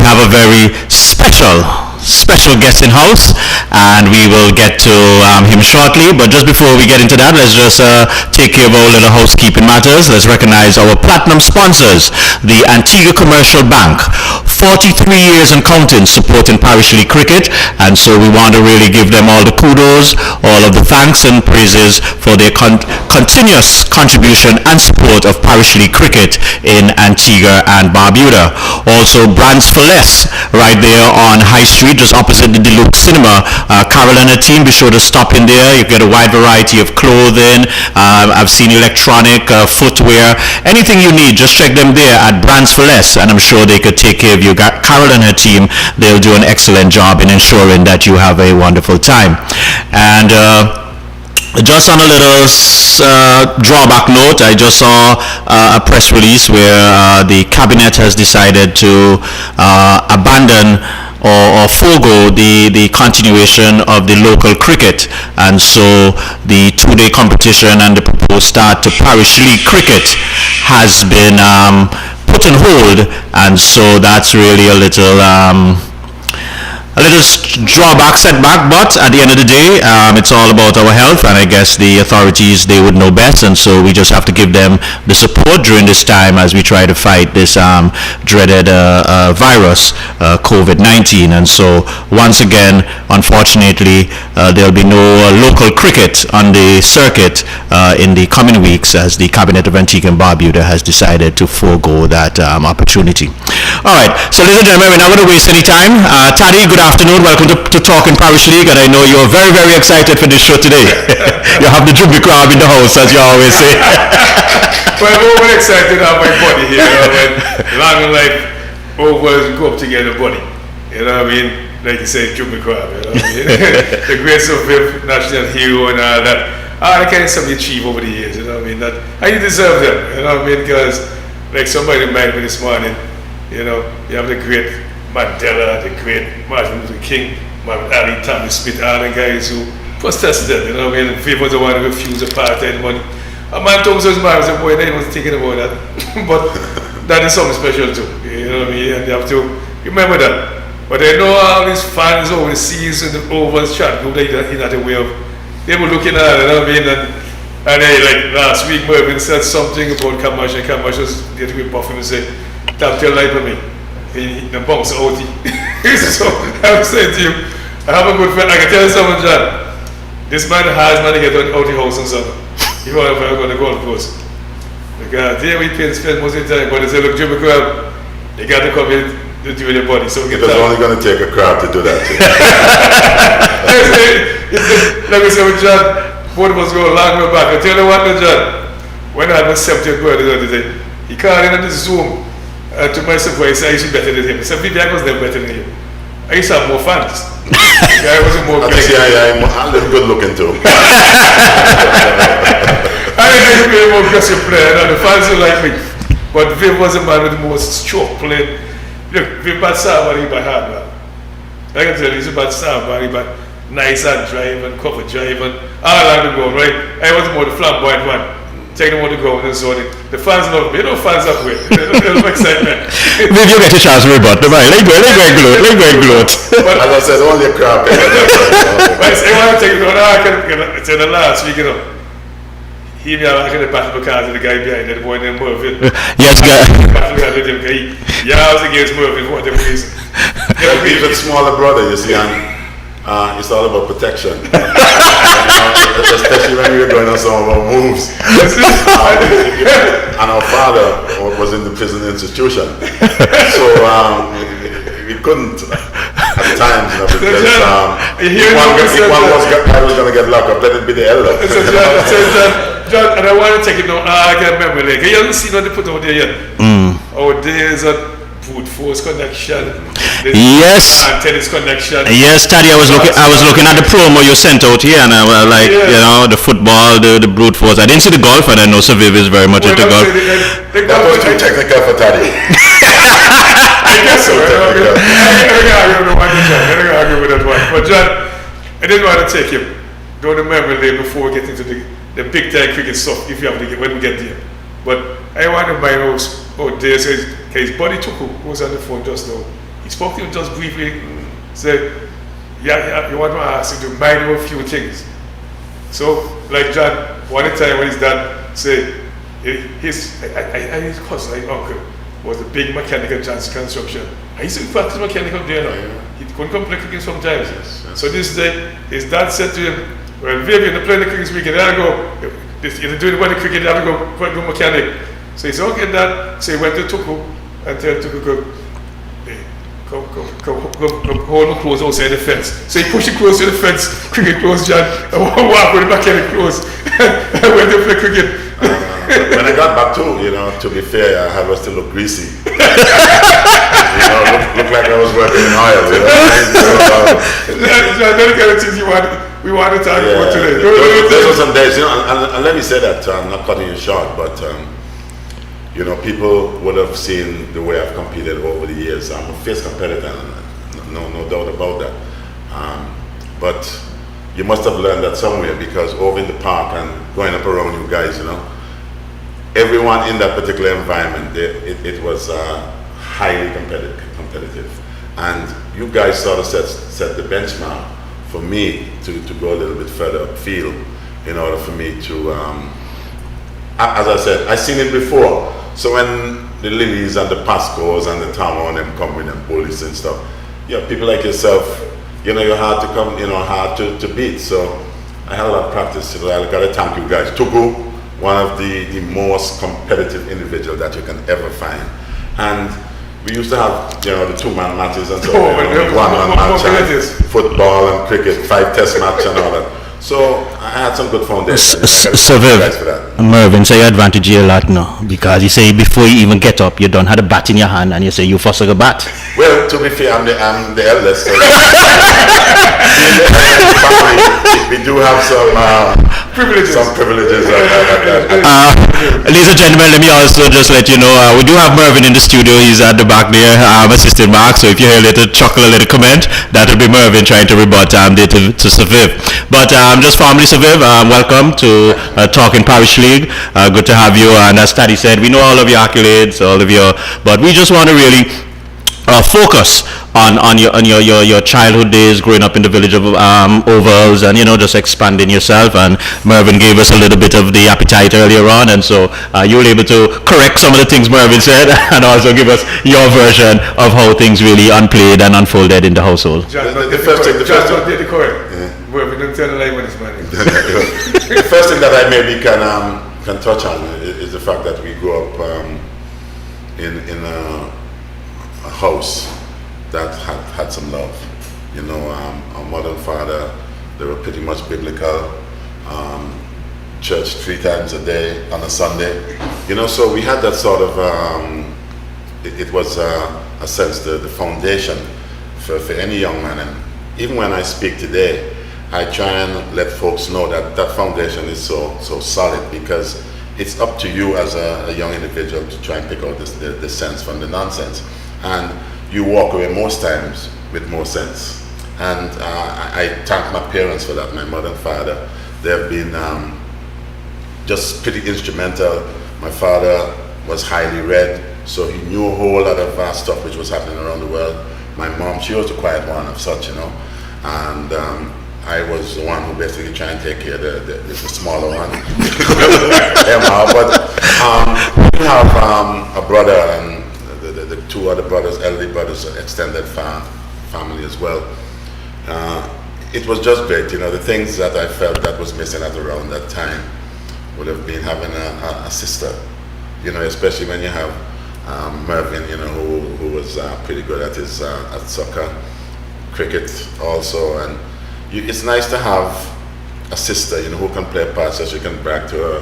have a very special guest in house, and we will get to him shortly. But just before we get into that, let's just take care of our little housekeeping matters. Let's recognize our platinum sponsors, the Antigua Commercial Bank. 43 years and counting supporting Parish League cricket, and so we want to really give them all the kudos, all of the thanks and praises for their continuous contribution and support of Parish League cricket in Antigua and Barbuda. Also, Brands for Less, right there on High Street, just opposite the Deluxe Cinema. Carol and her team, be sure to stop in there. You get a wide variety of clothing. I've seen electronic, footwear, anything you need. Just check them there at Brands for Less, and I'm sure they could take care of you. Carol and her team, they'll do an excellent job in ensuring that you have a wonderful time. And just on a little drawback note, I just saw a press release where the cabinet has decided to abandon or forego the continuation of the local cricket, and so the two-day competition and the proposed start to Parish League cricket has been put on hold, and so that's really a little drawback, setback, but at the end of the day, it's all about our health, and I guess the authorities, they would know best, and so we just have to give them the support during this time as we try to fight this dreaded virus, COVID-19. And so once again, unfortunately, there'll be no local cricket on the circuit in the coming weeks, as the Cabinet of Antigua and Barbuda has decided to forego that opportunity. All right, so ladies and gentlemen, we're not going to waste any time. Taddy, good afternoon. Welcome to Talk in Parish League, and I know you're very, very excited for this show today. You have the Jubilee crowd in the house, as you always say. Well, I'm over excited to have my buddy here. Long life over go up together, buddy. You know what I mean? Like you say, Jubilee crowd. You know what I mean? The grace of him, national hero, and all that. All the kind of stuff you achieve over the years. You know what I mean? That and you deserve them. You know what I mean? Because like somebody reminded me this morning. You know, you have the great Mandela, the great Martin Luther King, Muhammad Ali, Tommy Smith, all the guys who protested, you know what I mean? People don't want to refuse apartheid money. A man told us, man, I was a boy, they wasn't thinking about that. But that is something special too, you know what I mean? And you have to remember that. But I know all these fans overseas and the chat group that you're not aware of, they were looking at it, you know what I mean? And they, like last week, Mervyn said something about Kamash, and Kamash was getting me buffing and said, "Tap your light for me." He bounce out. So I was saying to you, I have a good friend. I can tell you something, John. This man has money to get out the house and something. He want to go to the golf course. Because there we spend most of the time, but they say, look, Jimmy Crab, you got to come in to do with your body. So we get it's only going to take a crowd to do that. Like I said with John, both of us go a long way back. I tell you what, John, when I had my 70th birthday the other day, he called in on the Zoom. To my surprise, I used to be better than him. So maybe I was never better than him. I used to have more fans. I wasn't more I think I'm a little good looking too. I didn't be a more aggressive player, and the fans don't like me. But Viv was a man with the most stroke playing. Look, Viv bad somebody by hard, man. I can tell you, he's a bad somebody, but nice and driving, cover driving, all along the go, right? I was more the flamboyant one. Take them on the ground and so on. The fans love me. You know, fans are great. They love excitement. Maybe you get a chance to rebut. Let go and gloat. But as I said, only a crowd. But I want to take it on. It's in the last week, you know. He be like the battle because of the guy behind the boy named Mervyn. Yes, guy. Yeah, I was against Mervyn for whatever reason. Even smaller brother, you see, and it's all about protection. Especially when we were going on some of our moves. And our father was in the prison institution. So we couldn't at times, you know, because if one was going to get locked up, let it be the elder. John, and I want to take it down. I can remember, like, you haven't seen what they put out there yet. Our days of brute force connection. Yes. Tennis connection. Yes, Taddy, I was looking at the promo you sent out here, and I was like, you know, the football, the brute force. I didn't see the golf, and I know Saviv is very much into golf. That was too technical for Taddy. I guess so. I don't argue with that one. But John, I didn't want to take him. Don't remember there before we get into the big time cricket stuff, if you have to get when we get there. But I want to buy those there, so his buddy took who was on the phone just now. he spoke to him just briefly, said, yeah, you want to ask him to mind him a few things. So, like John, one time when his dad said, his cousin, like uncle, was a big mechanic at Johnson Construction. I used to practice mechanical there now. He couldn't come play cricket sometimes. So this day, his dad said to him, well, Vivian, you're playing the cricket this weekend, you have to go. You're doing the cricket, you have to go mechanic. So he said, okay, Dad. So he went to Tuku and tell Tuku, come hold my clothes outside the fence. So he pushed the clothes to the fence, cricket clothes, John, and walk with the mechanic clothes. I went to play cricket. When I got back to be fair, I was still look greasy. Look like I was working in oil. John, those kind of things we want to talk about today. Those were some days, and let me say that, I'm not cutting you short, but people would have seen the way I've competed over the years. I'm a fierce competitor, no doubt about that. But you must have learned that somewhere, because over in the park and going up around you guys, everyone in that particular environment, it was highly competitive. And you guys sort of set the benchmark for me to go a little bit further upfield in order for me to, as I said, I've seen it before. So when the Lilies and the Pascos and the Tamo and them come with them bullies and stuff, people like yourself, you're hard to come, hard to beat. So I had a lot of practice. So I gotta thank you guys. Tuku, one of the most competitive individuals that you can ever find. And we used to have, the two-man matches and so on, one-man match, and football and cricket, 5 test match and all that. So I had some good foundation. So Mervyn, say your advantage here a lot now, because you say before you even get up, you don't have a bat in your hand, and you say you first a bat. Well, to be fair, I'm the eldest. So we do have some privileges. Ladies and gentlemen, let me also just let you know, we do have Mervyn in the studio. He's at the back there, assisting Mark. So if you hear a little chuckle, a little comment, that will be Mervyn trying to rebut to Saviv. But just formally, Saviv, welcome to Talking Parish League. Good to have you. And as Taddy said, we know all of your accolades, but we just want to really focus on your childhood days growing up in the village of Ovals, and just expanding yourself. And Mervyn gave us a little bit of the appetite earlier on, and so you were able to correct some of the things Mervyn said and also give us your version of how things really unplayed and unfolded in the household. The first thing that I maybe can touch on is the fact that we grew up in a house that had some love. Our mother and father, they were pretty much biblical. Church 3 times a day on a Sunday. So we had that sort of, it was a sense, the foundation for any young man. And even when I speak today, I try and let folks know that foundation is so solid, because it's up to you as a young individual to try and pick out the sense from the nonsense. And you walk away most times with more sense. And I thank my parents for that, my mother and father. They have been just pretty instrumental. My father was highly read, so he knew a whole lot of stuff which was happening around the world. My mom, she was the quiet one of such, and I was the one who basically tried and take care of the smaller one. But we have a brother and the 2 other brothers, elderly brothers, extended family as well. It was just great, the things that I felt that was missing at around that time would have been having a sister, especially when you have Mervyn, who was pretty good at his at soccer, cricket also, and it's nice to have a sister, who can play parts that she can brag to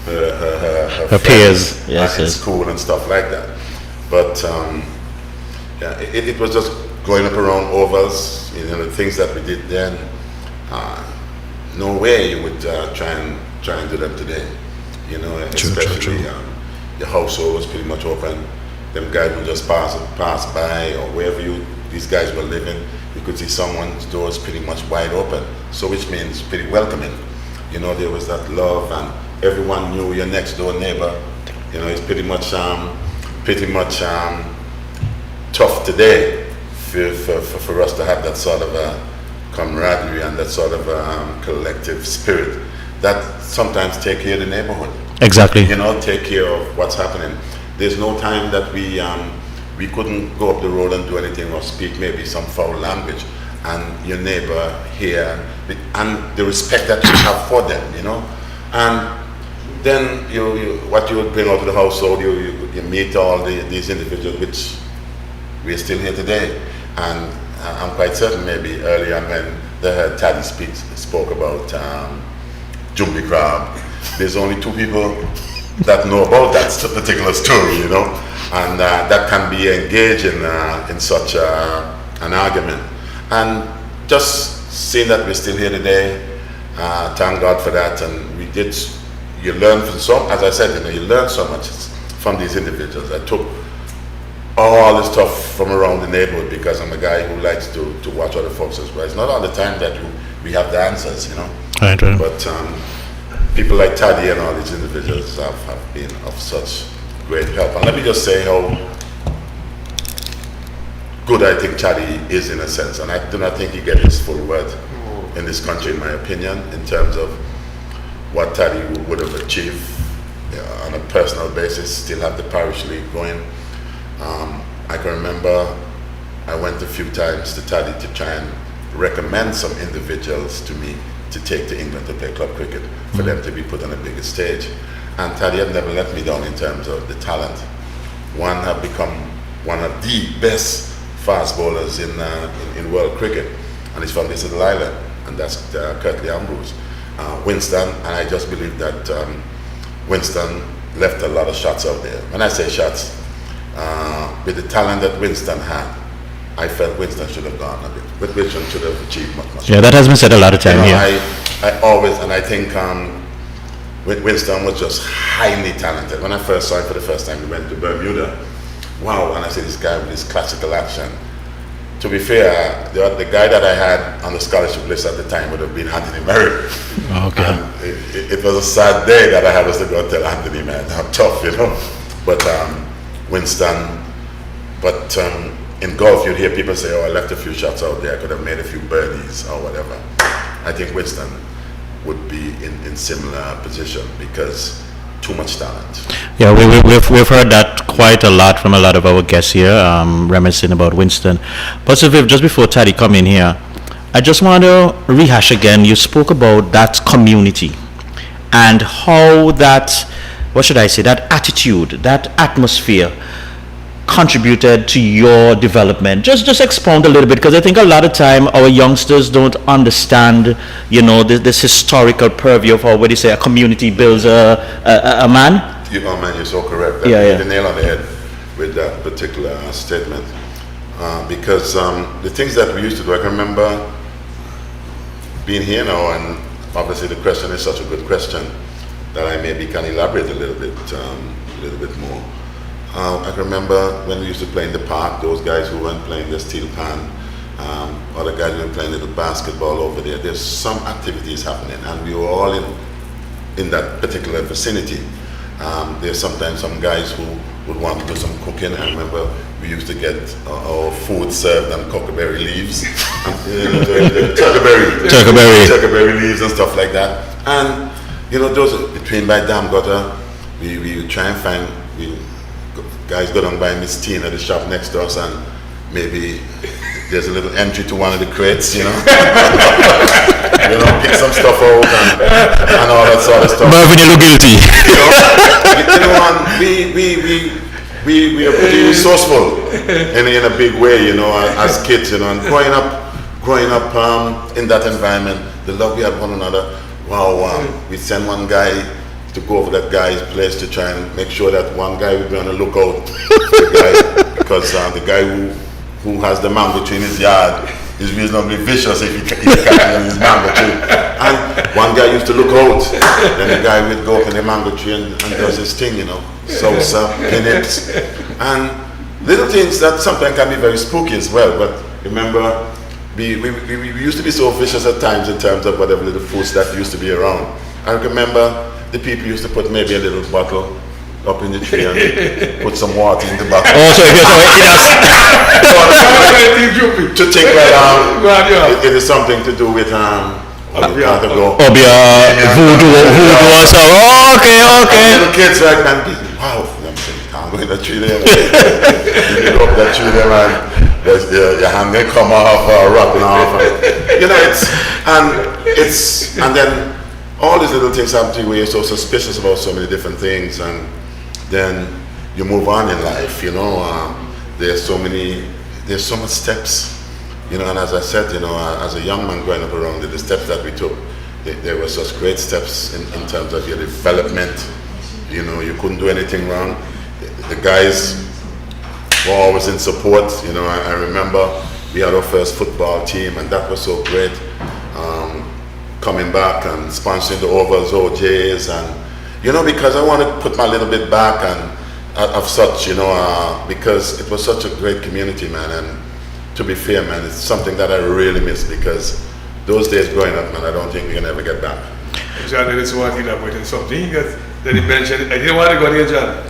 her peers, in school and stuff like that. But it was just going up around Ovals, the things that we did then. No way you would try and do them today, especially the household was pretty much open. Them guys would just pass by, or wherever these guys were living, you could see someone's doors pretty much wide open. So which means pretty welcoming. There was that love, and everyone knew your next door neighbor. It's pretty much tough today for us to have that sort of camaraderie and that sort of collective spirit that sometimes take care of the neighborhood. Exactly. You know, take care of what's happening. There's no time that we couldn't go up the road and do anything or speak maybe some foul language, and your neighbor hear and the respect that you have for them, you know. And then you what you would bring out to the household, you meet all these individuals, which we're still here today. And I'm quite certain maybe early on when they heard Taddy spoke about Jumbie Crab, there's only two people that know about that particular story, you know, and that can be engaged in such an argument. And just seeing that we're still here today, thank God for that. And you learn from so, as I said, you know, you learn so much from these individuals. I took all the stuff from around the neighborhood because I'm a guy who likes to watch other folks as well. It's not all the time that we have the answers, you know. Right. But people like Taddy and all these individuals have been of such great help. And let me just say how good I think Taddy is in a sense. And I do not think he gets his full worth in this country, in my opinion, in terms of what Taddy would have achieved on a personal basis, still have the Parish League going. I can remember I went a few times to Taddy to try and recommend some individuals to me to take to England to play club cricket, for them to be put on a bigger stage. And Taddy had never let me down in terms of the talent. One have become one of the best fast bowlers in world cricket, and he's from this little island, and that's Kirtley Ambrose. Winston, and I just believe that Winston left a lot of shots out there. When I say shots, with the talent that Winston had, I felt Winston should have gone a bit, but Winston should have achieved much. Yeah, that has been said a lot of time, you know, yeah. I always, and I think Winston was just highly talented. When I first saw him for the first time, we went to Bermuda. Wow, and I said, this guy with his classical action. To be fair, the guy that I had on the scholarship list at the time would have been Anthony Merritt. Okay. And it was a sad day that I had to go and tell Anthony, man, how tough, you know. But Winston, but in golf you'd hear people say, oh, I left a few shots out there, I could have made a few birdies or whatever. I think Winston would be in similar position because too much talent. Yeah, we've heard that quite a lot from a lot of our guests here, reminiscing about Winston. But so just before Taddy come in here, I just want to rehash again. You spoke about that community and how that, what should I say, that attitude, that atmosphere contributed to your development. Just expound a little bit, because I think a lot of time our youngsters don't understand, you know, this historical purview of how, what do you say, a community builds a man. You know, man, you're so correct. Yeah. You hit the nail on the head with that particular statement. Because the things that we used to do, I can remember being here now, and obviously the question is such a good question that I maybe can elaborate a little bit more. I can remember when we used to play in the park, those guys who weren't playing the steel pan, other guys who were playing little basketball over there. There's some activities happening, and we were all in that particular vicinity. There's sometimes some guys who would want to do some cooking. I remember we used to get our food served on cockleberry leaves, turkleberry leaves and stuff like that. And you know, those between by Dam Gutter, we would try and find guys go down by Miss Tina, the shop next to us, and maybe there's a little entry to one of the crates, you know. You know, pick some stuff out and all that sort of stuff. Marvin, you look guilty. We are pretty resourceful in a big way, you know, as kids, you know, and growing up in that environment, the love we had one another. Wow, we send one guy to go over that guy's place to try and make sure that one guy would be on the lookout for the guy, because the guy who has the mango tree in his yard is reasonably vicious if he can his mango tree. And one guy used to look out, then the guy would go up in the mango tree and does his thing, you know, salsa, peanuts, and little things that sometimes can be very spooky as well. But remember, we used to be so vicious at times in terms of whatever little foods that used to be around. I remember the people used to put maybe a little bottle up in the tree and put some water in the back. Oh, so it does. To think that it is something to do with to go. Or be a voodoo or so. Oh, okay. Little kids like man, wow. I'm saying, I'm going to tree there. You go up that tree there, man. Your hand may come off or rotten off. And then all these little things happen to you where you're so suspicious about so many different things, and then you move on in life. There's so much steps. And as I said, as a young man growing up around it, the steps that we took, there were such great steps in terms of your development. You couldn't do anything wrong. The guys were always in support. I remember we had our first football team, and that was so great. Coming back and sponsoring the overs, OJs, and because I want to put my little bit back and of such, because it was such a great community, man. And to be fair, man, it's something that I really miss, because those days growing up, man, I don't think we can ever get back. John, I just want to elaborate on something that he mentioned. I didn't want to go there, John.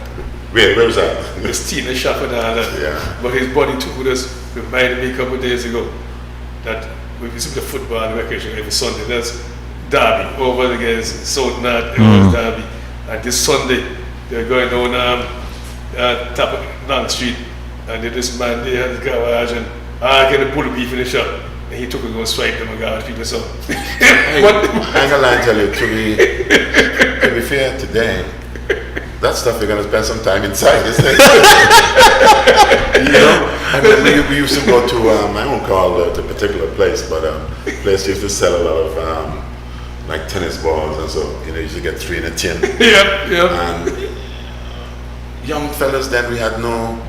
Where was that? The Tina shop and all that. Yeah. But his body took with us, reminded me a couple of days ago that we used to play football and recreation every Sunday. That's Derby, over against South North, Derby. And this Sunday, they're going down top of Long Street, and this man there had the garage, and I get a pull beef in the shop. And he took it and go swipe them and garage people. So, I'm gonna lie and tell you, to be fair, today, that stuff you're gonna spend some time inside, isn't it? I mean, we used to go to I won't call the particular place, but place used to sell a lot of like tennis balls, and so you used to get 3 in a tin. Yeah. And young fellas, then we had no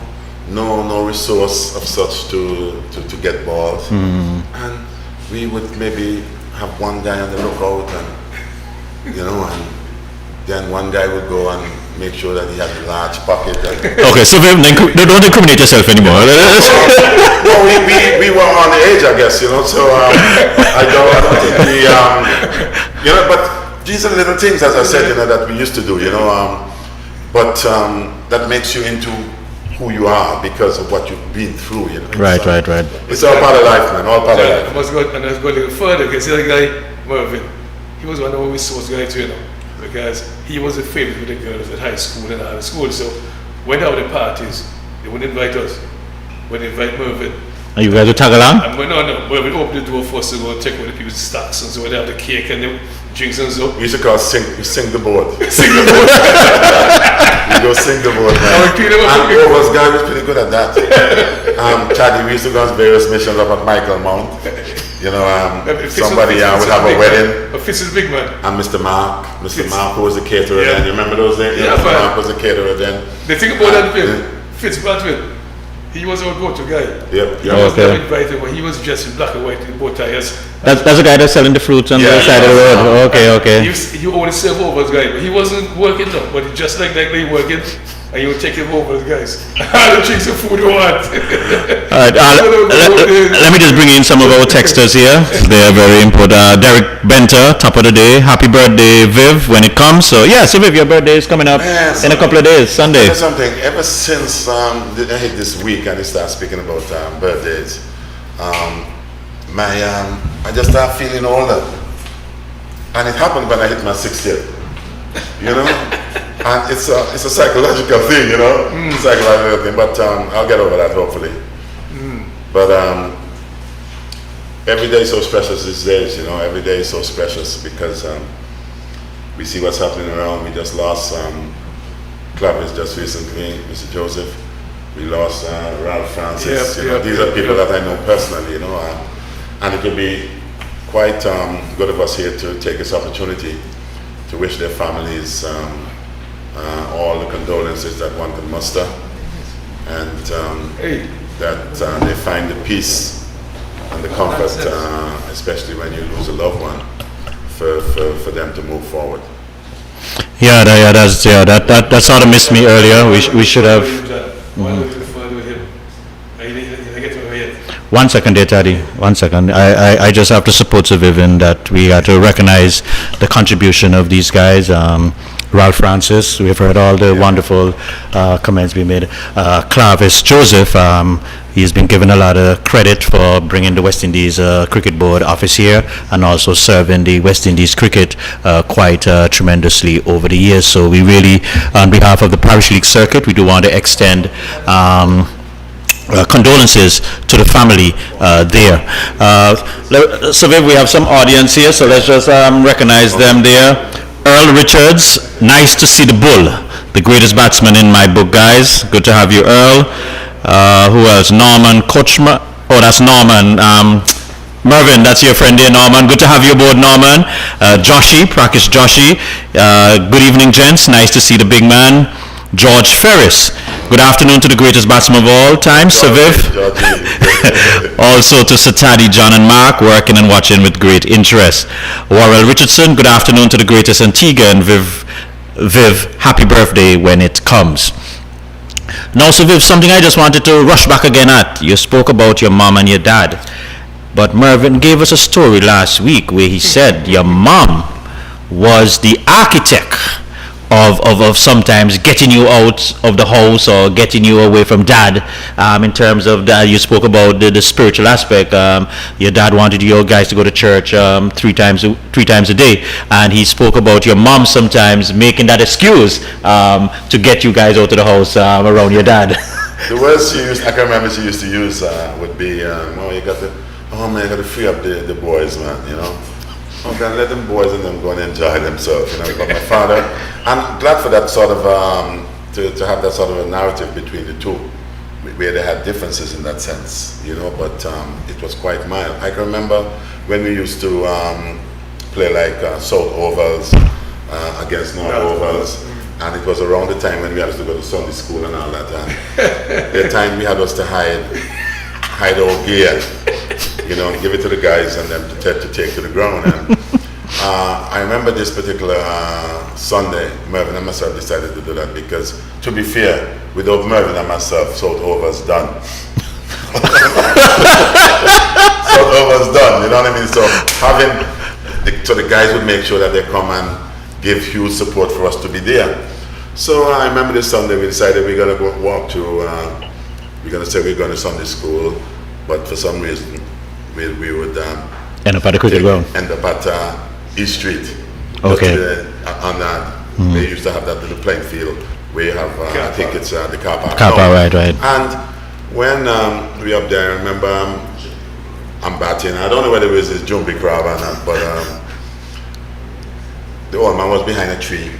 resource of such to get balls, and we would maybe have one guy on the lookout, and and then one guy would go and make sure that he had a large pocket. Okay, so don't incriminate yourself anymore. No, we were on the age, I guess, so I don't think we, but these are little things, as I said, that we used to do, but that makes you into who you are because of what you've been through, Right. It's all part of life, man, all part of life. I must go a little further, because the other guy, Mervyn, he was one of our source guys too, because he was a favorite with the girls at high school and out of school. So when out the parties, they wouldn't invite us, but they invite Mervyn. Are you guys to tag along? No, Mervyn opened the door for us to go check with the people's stocks, and so they have the cake and the drinks and so. We used to call sing the board. Sing the board. We go sing the board, man. And Overs guy was pretty good at that. Chaddy, we used to go on various missions up at Michael Mount. Somebody would have a wedding. Fitz is big man. And Mr. Mark who was the caterer then. You remember those days? Yeah, Mr. Mark was the caterer then. The thing about that film, Fitz Bradford, he was our go-to guy. Yep. He was never invited, but he was dressed in black and white with bow ties. That's the guy that's selling the fruits on the side of the road. Okay. He only served Overs guy, but he wasn't working though. But he just like that, he working. And you would take him over, guys. All the drinks and food you want. Alright, let me just bring in some of our texters here. They are very important. Derek Benter, top of the day. Happy birthday, Viv, when it comes. So Viv, your birthday is coming up in a couple of days, Sunday. Something. Ever since I hit this week and I start speaking about birthdays, I just start feeling older. And it happened when I hit my 60th. And it's a psychological thing, psychological thing. But I'll get over that hopefully. But every day is so precious these days, Every day is so precious because we see what's happening around. We just lost Clavis just recently, Mr. Joseph. We lost Ralph Francis. These are people that I know personally, and it would be quite good of us here to take this opportunity to wish their families all the condolences that one can muster, and that they find the peace and the comfort, especially when you lose a loved one, for them to move forward. That sort of missed me earlier. We should have. One second there, Taddy. 1 second. I just have to support Sir Vivian that we got to recognize the contribution of these guys. Ralph Francis. We've heard all the wonderful comments being made. Clavis Joseph, he's been given a lot of credit for bringing the West Indies Cricket Board office here and also serving the West Indies cricket quite tremendously over the years. So we really, on behalf of the Parish League Circuit, we do want to extend condolences to the family there. So we have some audience here, so let's just recognize them there. Earl Richards, nice to see the bull, the greatest batsman in my book, guys. Good to have you, Earl. Who else? Norman Kochma. Oh, that's Norman. Mervyn, that's your friend there, Norman. Good to have you aboard, Norman. Joshi, Prakish Joshi. Good evening, gents. Nice to see the big man. George Ferris. Good afternoon to the greatest batsman of all time, Saviv. Also to Satadi, John and Mark, working and watching with great interest. Warrell Richardson, good afternoon to the greatest Antigua, and Viv, happy birthday when it comes. Now, Saviv, something I just wanted to rush back again at. You spoke about your mom and your dad, but Mervyn gave us a story last week where he said your mom was the architect of sometimes getting you out of the house or getting you away from dad, in terms of that. You spoke about the spiritual aspect. Your dad wanted you guys to go to church three times a day, and he spoke about your mom sometimes making that excuse to get you guys out of the house around your dad. The words she used, I can remember she used to use would be, you got to free up the boys, man, you know. I'm going to let them boys and them go and enjoy themselves, you know. But my father, I'm glad for that sort of, to have that sort of a narrative between the two, where they had differences in that sense, you know, but it was quite mild. I can remember when we used to play like South Ovals against North Ovals, and it was around the time when we had to go to Sunday school and all that, and the time we had us to hide our gear, you know, and give it to the guys and them to take to the ground. And I remember this particular Sunday, Mervyn and myself decided to do that because, to be fair, without Mervyn and myself, South Over's done. South Over's done, you know what I mean? So the guys would make sure that they come and give huge support for us to be there. So I remember this Sunday we decided we're going to go walk to, we're going to say we're going to Sunday school, but for some reason we would end up at the cricket ground. End up at East Street. Okay. On that, they used to have that little playing field where you have, I think it's the car park. Car park, right. And when we up there, I remember I'm batting. I don't know whether it was his jumpy crab or not, but the old man was behind a tree.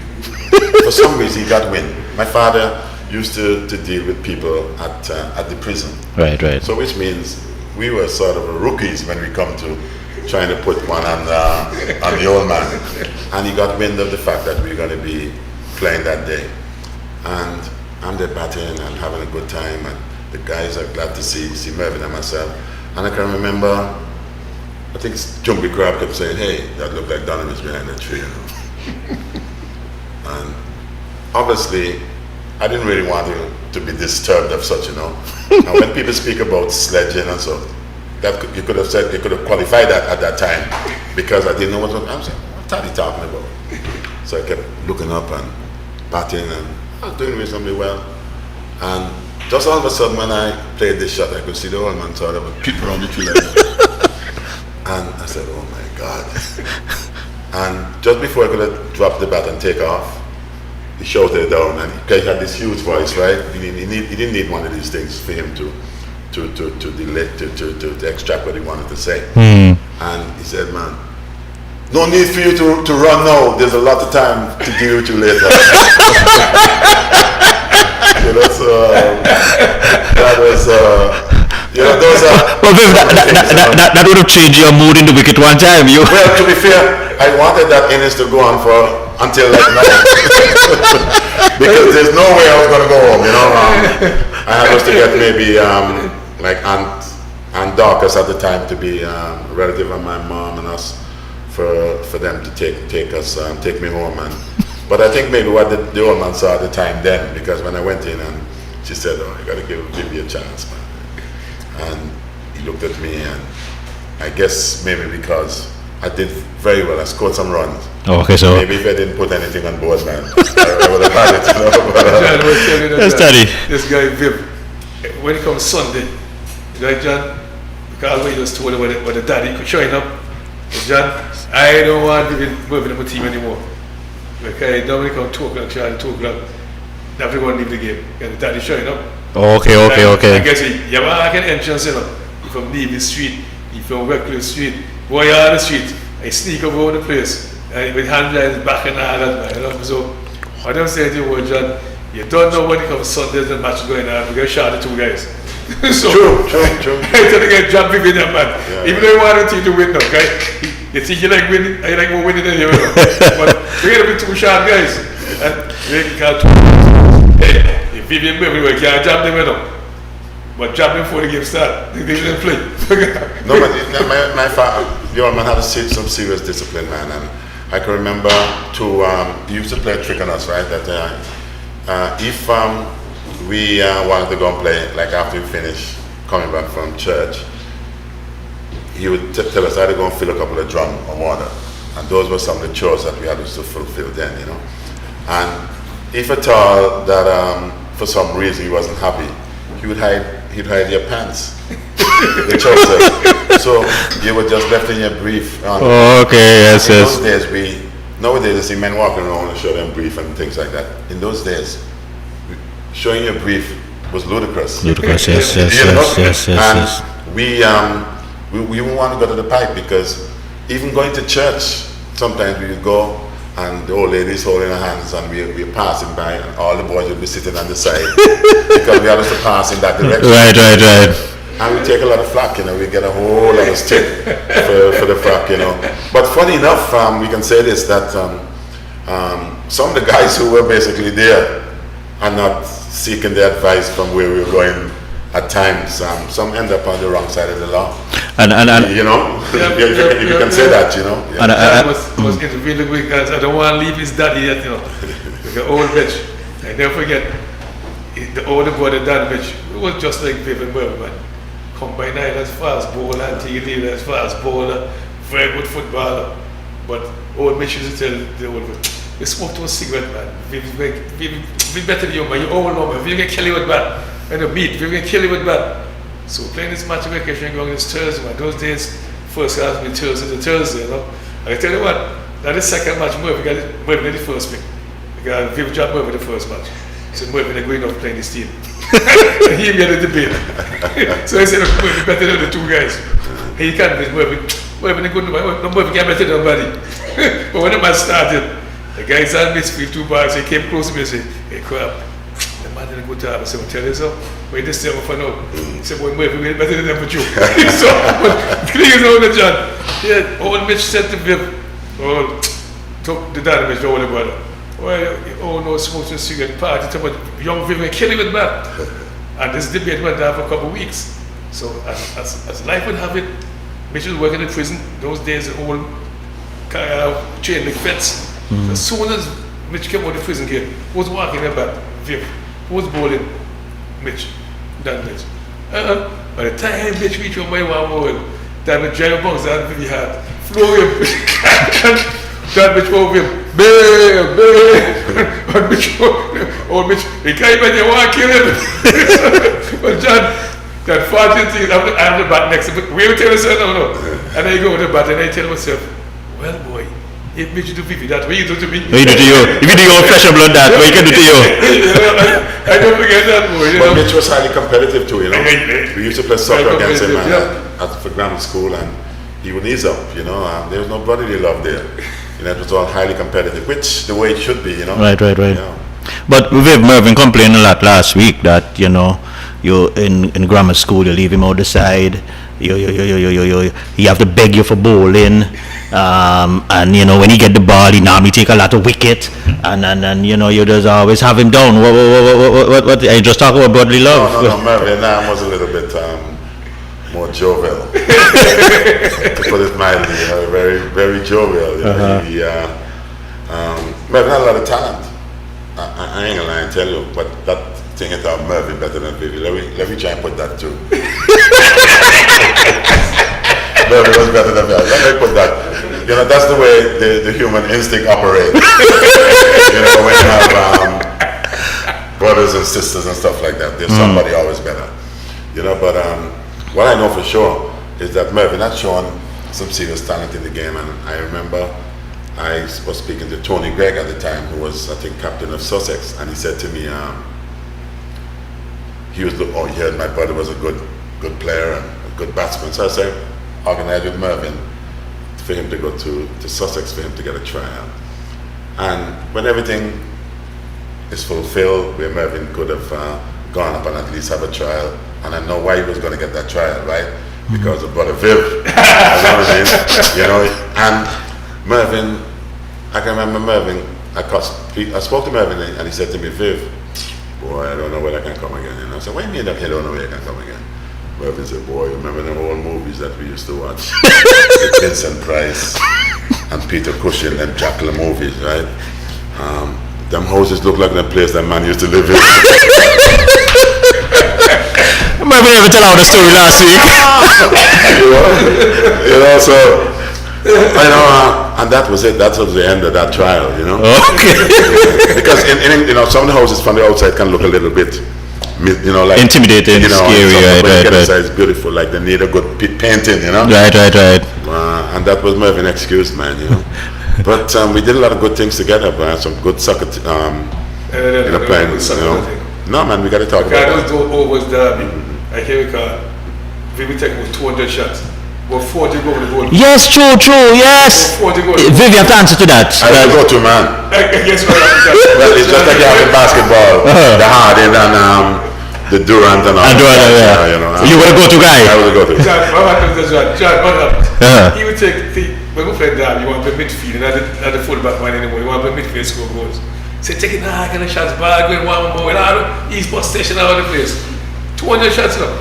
For some reason, he got wind. My father used to deal with people at the prison. Right. So which means we were sort of rookies when we come to trying to put one on the old man. And he got wind of the fact that we were going to be playing that day. And I'm there batting and having a good time, and the guys are glad to see Mervyn and myself. And I can remember, I think Jumpy Crab kept saying, hey, that looked like Donovan is behind that tree, you know. And obviously, I didn't really want to be disturbed of such, you know. And when people speak about sledging and so, that you could have said, you could have qualified that at that time, because I didn't know what I was saying. What's he talking about? So I kept looking up and batting, and I was doing reasonably well. And just all of a sudden, when I played this shot, I could see the old man sort of peep around the tree like that. And I said, oh my God. And just before I could have dropped the bat and take off, he shouted it down, and he had this huge voice, right? He didn't need one of these things for him to extract what he wanted to say. And he said, man, no need for you to run now. There's a lot of time to deal with you later. You know, so that was, you know, those are... Well, Viv, that would have changed your mood in the wicket one time. Well, to be fair, I wanted that innings to go on for until like 9. Because there's no way I was going to go home, you know. I had us to get maybe like Aunt Dorcas at the time to be a relative of my mom and us for them to take me home. And but I think maybe what the old man saw at the time then, because when I went in and she said, oh, you got to give me a chance, man. And he looked at me, and I guess maybe because I did very well. I scored some runs. Oh, okay, so Maybe if I didn't put anything on board, man, I would have had it. You know? John was telling you let's study. this guy Viv, when it comes Sunday, right, John? Because we just told him when the daddy could shine up. John, I don't want to be moving up a team anymore. Okay, Dominic come 2 o'clock, Sean, 2 o'clock. Everyone leave the game. And the daddy showing up. Okay. I guess you have an entrance, you know. You from Navy Street, you from Weckler Street, Boyard Street. I sneak over the place. And with hand lines back and all that, man. You know? So, what I'm saying to you, John, you don't know when it comes Sunday, the match going on. We got shot at 2 guys. So, True. I tell the guy, jumping with them, man. Yeah, Even though you want the team to win, okay? You think you like winning, I like more winning than you, but we're going to be 2 sharp guys. And we can't hey, if Vivian everywhere, you can't jump them, you know. But jump them before the game start. They didn't play. No, but my father, the old man had some serious discipline, man. And I can remember he used to play a trick on us, right? That if we wanted to go and play, like after we finish coming back from church, he would tell us how to go and fill a couple of drums of water. And those were some of the chores that we had to fulfill then, you know. And if at all that for some reason he wasn't happy, he'd hide your pants, the trousers. So you were just left in your brief. Okay, yes. Those days nowadays you see men walking around and show them brief and things like that. In those days, showing your brief was ludicrous. Ludicrous, yes. And we wouldn't want to go to the pipe because even going to church, sometimes we would go and the old ladies holding her hands and we're passing by and all the boys would be sitting on the side because we had us to pass in that direction. Right. And we take a lot of flack, you know, we get a whole lot of stick for the flack, you know. But funny enough, we can say this, that some of the guys who were basically there are not seeking the advice from where we were going at times. Some end up on the wrong side of the law. And you know, you can say that, you know. Yeah. And I was interviewing because I don't want to leave his daddy yet, you know. The old bitch. I never forget the older brother, Dan bitch. It was just like David Murray, man. Combined as fast bowler, TD as fast bowler, very good footballer. But old Mitch used to tell the old man, you smoke to a cigarette, man. We better than you, man. You all know, man. We're going to kill you with that. And the beat, we're going to kill you with that. So playing this match of vacation going this Thursday, man. Those days, first class be Thursday to Thursday, you know. I tell you what, that is second match, Murphy got the first pick. Because Viv dropped Murphy the first match. So Murphy not going off playing this team. And he made a debate. So I said, look, Murphy better than the 2 guys. He can't beat Murphy. Murphy can't better than nobody. But when the match started, the guys had midfield 2 bars. He came close to me and said, hey, crap. The man didn't go to have. I said, well, tell you so. Wait this time for now. He said, boy, Murphy will better than them for you. So, but the thing is on the John. Yeah, old Mitch said to Viv, took the dad Mitch, the older brother. Well, no smoking a cigarette party. But young Viv will kill him with that. And this debate went on for a couple of weeks. So as life would have it, Mitch was working in prison. Those days, the old chain like fence. As soon as Mitch came out of the prison gate, who was walking in back? Viv. Who was bowling? Mitch. Dan Mitch. By the time Mitch reached my one more, that with giant bunks that Viv had, floor him. Dan Mitch over him. Bam! And Mitch, Mitch, he came and you want to kill him. But John, that 14 thing, I have the bat next to me. We will tell us, no. And then you go with the bat and I tell myself, well, boy, if Mitch do Vivi that, what you do to me? What you do to you? If you do your flesh and blood that, what you can do to you? I don't forget that, boy. But Mitch was highly competitive too, you know. We used to play soccer against him for grammar school and he would ease up, you know. There was no brotherly love there. You know, it was all highly competitive, which the way it should be, you know. Right. You know? But Viv Mervyn complained a lot last week that, you know, you in grammar school, you leave him out the side. You have to beg you for bowling. And, you know, when he get the ball, he normally take a lot of wicket. And you know, you just always have him down. What I just talk about brotherly love. No, Mervyn was a little bit more jovial. To put it mildly, you know, very, very jovial. You know. Mervyn had a lot of talent. I ain't gonna lie and tell you, but that thing is Mervyn better than Vivi. Let me try and put that too. Mervyn was better than me. Let me put that. you know, that's the way the human instinct operates. You know, when you have brothers and sisters and stuff like that, there's somebody always better. You know, but what I know for sure is that Mervyn had shown some serious talent in the game, and I remember I was speaking to Tony Gregg at the time, who was, I think, captain of Sussex, and he said to me, he heard my brother was a good player and a good batsman, so I said, organize with Mervyn for him to go to Sussex, for him to get a trial. And when everything is fulfilled, where Mervyn could have gone up and at least have a trial, and I know why he was going to get that trial, right? Because of brother Viv, you know what I mean? You know, and Mervyn, I can remember Mervyn, I spoke to Mervyn and he said to me, Viv, boy, I don't know whether I can come again. And I said, what do you mean that you don't know whether I can come again? Mervyn said, boy, remember them old movies that we used to watch? With Vincent Price and Peter Cushing and Jackal movies, right? Them houses look like the place that man used to live in. Mervyn never tell out the story last week. you know, so, you know, and that was it. That was the end of that trial, you know. Okay. Because in you know, some of the houses from the outside can look a little bit, you know, like intimidating, you know, scary, right. It's beautiful, like they need a good painting, you know. Right. And that was Mervyn's excuse, man, you know. But we did a lot of good things together, man. Some good soccer, you know, playing, you know. No, man, we got to talk about that. Those derby, I can recall, we take about 200 shots. Well, 40 go over the goal. Yes, true, yes. 40 go Viv, you have to answer to that. I will go to, man. Yes, right. Well, it's just like you have the basketball, the Harden and the Durant and all. Yeah. You know. You were a go-to guy. I was a go-to. He would take, when we play derby, you want to play midfield, not the fullback man anymore. You want to play midfield, score goals. Say, take it now, get a shots, ball, going one more, and East Bus Station, all over the place. 200 shots now.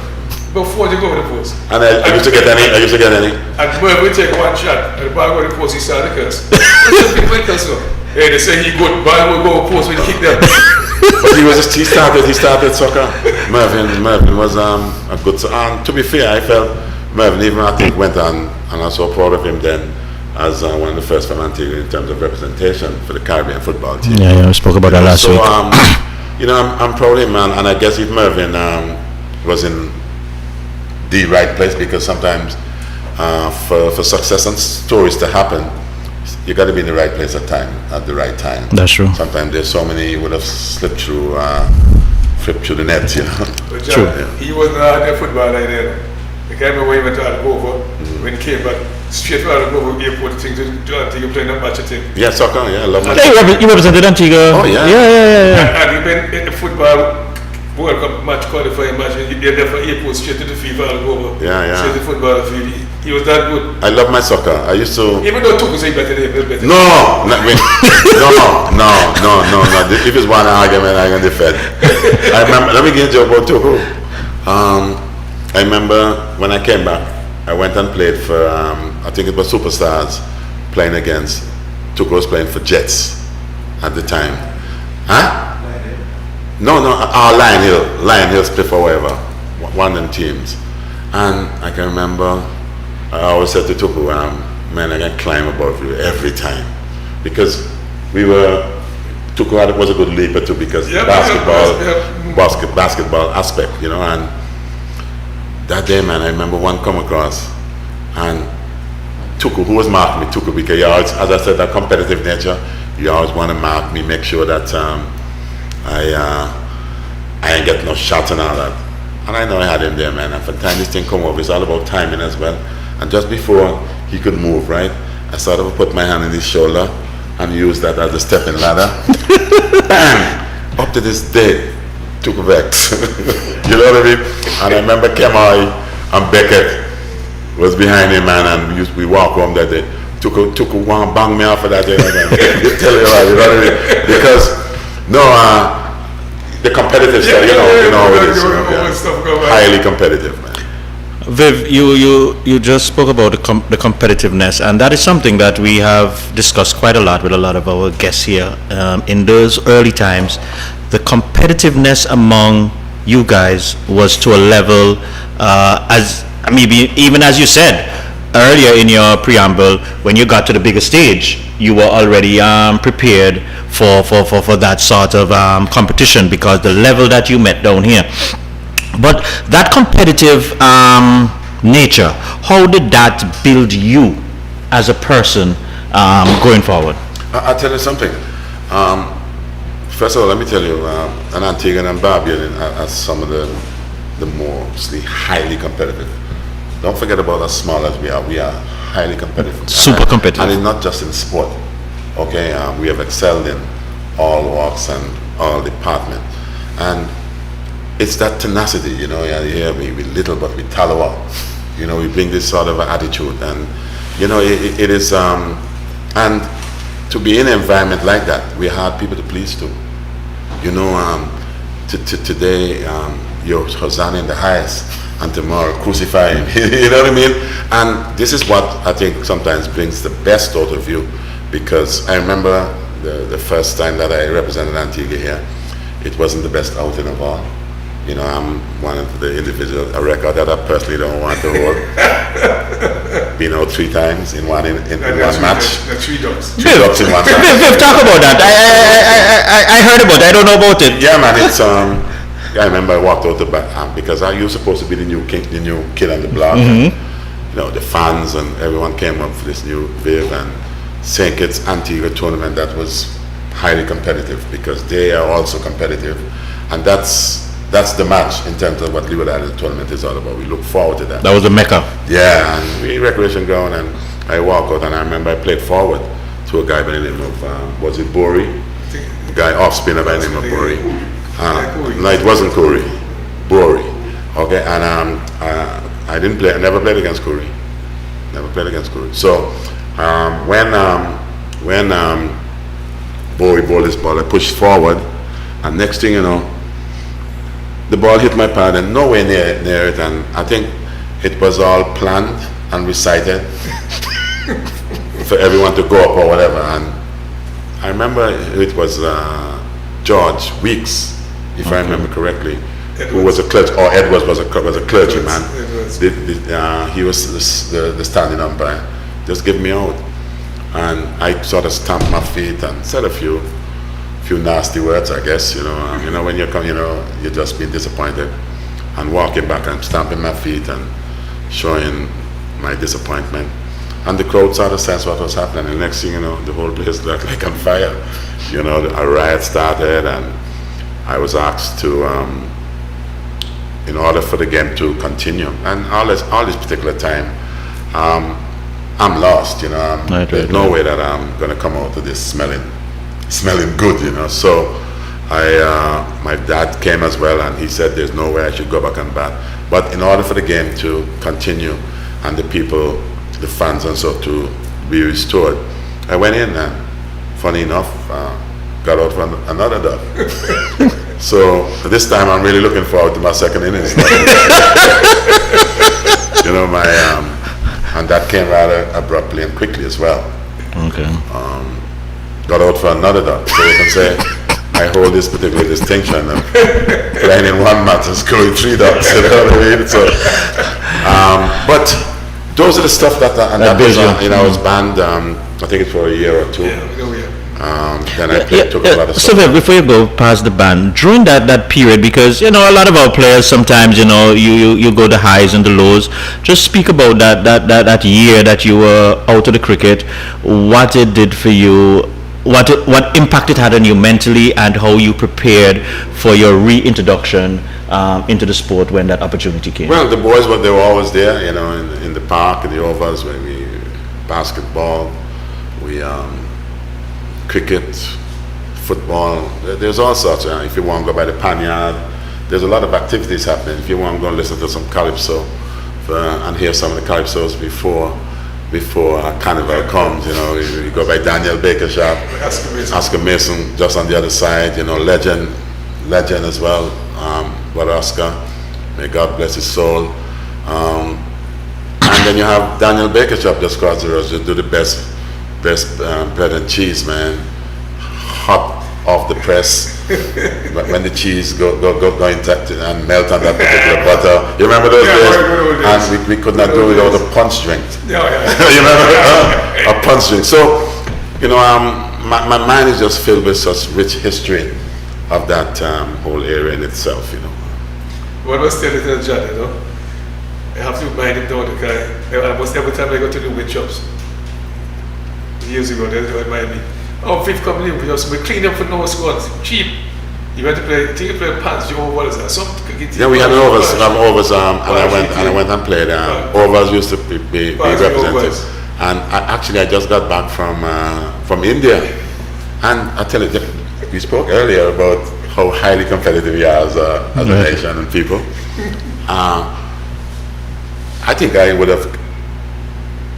Before they go over the post. And I used to get any. And when we take one shot, and the ball go over the post, he started to curse. Some people curse up. Hey, they say he good, ball will go over the post when he kick them. But he started soccer. Mervyn was a good, and to be fair, I felt Mervyn even I think went on, and I'm so proud of him then, as one of the first from Antigua in terms of representation for the Caribbean football team. Yeah, we spoke about that last week. You know, I'm proud of him, man, and I guess if Mervyn was in the right place, because sometimes for success and stories to happen, you got to be in the right place at the right time. That's true. Sometimes there's so many you would have slipped through the net, you know. But John, he wasn't out there football like that. I can't remember when he went to Algova, when he came back straight to Algova airport thing to Antigua playing that match, I think. Yeah, soccer, yeah, I love that. Yeah, you represented Antigua. Oh, yeah. Yeah. And he been in the football World Cup match, qualifying match, and you're there for airport straight to the field for Algova. Yeah. Straight to the football field. He was that good. I love my soccer. I used to. Even though Tuku say better than him, better. No. If it's one argument, I can defend. I remember. Let me get you about Tuku. I remember when I came back, I went and played for. I think it was Superstars, playing against. Tuku was playing for Jets at the time. Huh? No, Lion Hill split for whatever, one of them teams. And I can remember, I always said to Tuku, man, I can climb above you every time. Because Tuku was a good leaper too, because basketball aspect, you know. And that day, man, I remember one come across, and Tuku, who was marking me, Tuku, because you always, as I said, that competitive nature, you always want to mark me, make sure that I ain't get no shots and all that. And I know I had him there, man. And for the time this thing come over, it's all about timing as well. And just before he could move, right, I sort of put my hand on his shoulder and used that as a stepping ladder. Bam! Up to this day, took a vex. You know what I mean? And I remember Kemai and Beckett was behind him, man, and we walk home that day. Took a one bang me off of that day. Tell you right, you know what I mean? Because the competitive stuff, you know it is, highly competitive, man. Viv, you just spoke about the competitiveness, and that is something that we have discussed quite a lot with a lot of our guests here. In those early times, the competitiveness among you guys was to a level, as maybe even as you said, earlier in your preamble, when you got to the bigger stage, you were already prepared for that sort of competition because the level that you met down here. But that competitive nature, how did that build you as a person going forward? I'll tell you something. First of all, let me tell you, an Antigua and Barbuda are some of the mostly highly competitive. Don't forget about as small as we are. We are highly competitive. Super competitive. And it's not just in sport. Okay, we have excelled in all walks and all departments. And it's that tenacity, you know, yeah, we little but we tallow. You know, we bring this sort of attitude. And, you know, it is, and to be in an environment like that, we're hard people to please too. You know, today, you're Hosanna in the highest, and tomorrow crucify him. You know what I mean? And this is what I think sometimes brings the best out of you, because I remember the first time that I represented Antigua here, it wasn't the best outing of all. You know, I'm one of the individuals, a record that I personally don't want to hold. Been out 3 times in one match. The 3 ducks. 3 ducks in one match. Viv, talk about that. I heard about it. I don't know about it. Yeah, man, it's I remember I walked out the back because I was supposed to be the new kid on the block. And, you know, the fans and everyone came up for this new Viv and St. Kitts Antigua tournament that was highly competitive because they are also competitive, and that's the match in terms of what Leeward Island tournament is all about. We look forward to that. That was the mecca. Yeah, and we recreation ground, and I walk out, and I remember I played forward to a guy by the name of was it Bori? A guy off spinner by the name of Bori. No, it wasn't Corey. Bori. Okay, and I didn't play. I never played against Corey. Never played against Corey. So when Bori bowled this ball, I pushed forward, and next thing you know, the ball hit my pad and nowhere near it, and I think it was all planned and recited for everyone to go up or whatever. And I remember it was George Weeks, if I remember correctly, who was a clergy, or Edwards was a clergyman. He was the standing umpire. Just give me out, and I sort of stamped my feet and said a few nasty words, I guess, you know, when you come, you know, you're just being disappointed, and walking back and stamping my feet and showing my disappointment, and the crowd sort of sensed what was happening, and the next thing you know, the whole place looked like on fire. You know, a riot started, and I was asked to, in order for the game to continue, and all this particular time, I'm lost, you know, there's no way that I'm going to come out of this smelling good, you know. So my dad came as well, and he said there's no way I should go back and bat. But in order for the game to continue and the people, the fans and so to be restored, I went in, and funny enough, got out for another duck. So this time I'm really looking forward to my second innings. You know, and that came rather abruptly and quickly as well. Okay. Got out for another duck. So you can say I hold this particular distinction of playing in one match and scoring 3 ducks. You know what I mean? So, but those are the stuff that I was banned. I think it's for a year or 2. Then I took a lot of stuff. So before you go past the ban, during that period, because you know a lot of our players sometimes, you know, you go the highs and the lows. Just speak about that year that you were out of the cricket, what it did for you, what impact it had on you mentally, and how you prepared for your reintroduction into the sport when that opportunity came. Well, the boys, they were always there, you know, in the park, in the overs, when we basketball, we cricket, football. There's all sorts. If you want to go by the panyard, there's a lot of activities happening. If you want to go and listen to some calypso and hear some of the calypsos before Carnival comes, you know, you go by Daniel Baker shop, Oscar Mason just on the other side, you know, legend as well, but Oscar, may God bless his soul. And then you have Daniel Baker shop just across the road, just do the best bread and cheese, man, hot off the press, when the cheese go into and melt on that particular butter. You remember those days? And we could not do without a punch drink. Yeah. You remember a punch drink? So, my mind is just filled with such rich history of that whole area in itself. What was telling to John, I have to remind him down because almost every time I go to the wind shops, years ago, they remind me, fifth company, we clean them for no squads, cheap. You went to play, pants, you what is that? Yeah, we had overs, and I went and played. Overs used to be represented. And I just got back from India, and I tell you, we spoke earlier about how highly competitive we are as a nation and people. I think I would have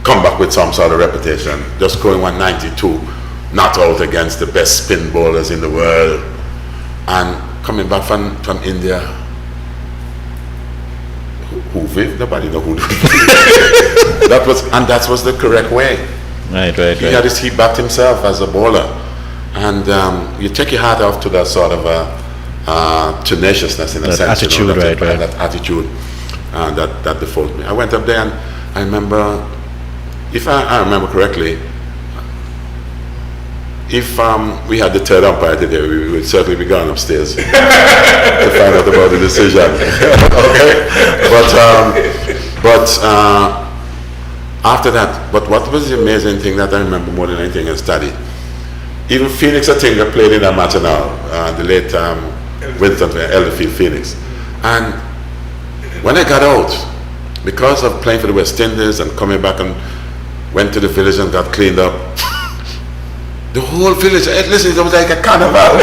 come back with some sort of reputation, just going 192, not out against the best spin bowlers in the world, and coming back from India. Nobody know who. That was the correct way. Right. He backed himself as a bowler, and you take your hat off to that sort of tenaciousness in a sense. Attitude, that attitude that defaulted me. I went up there and I remember, if I remember correctly, if we had the third umpire today, we would certainly be going upstairs to find out about the decision. Okay, but after that, but what was the amazing thing that I remember more than anything is Taddy. Even Phoenix Atinga played in that match now, the late Winston Elderfield Phoenix, and when I got out, because of playing for the West Indies and coming back and went to the village and got cleaned up. The whole village, listen, it was like a carnival.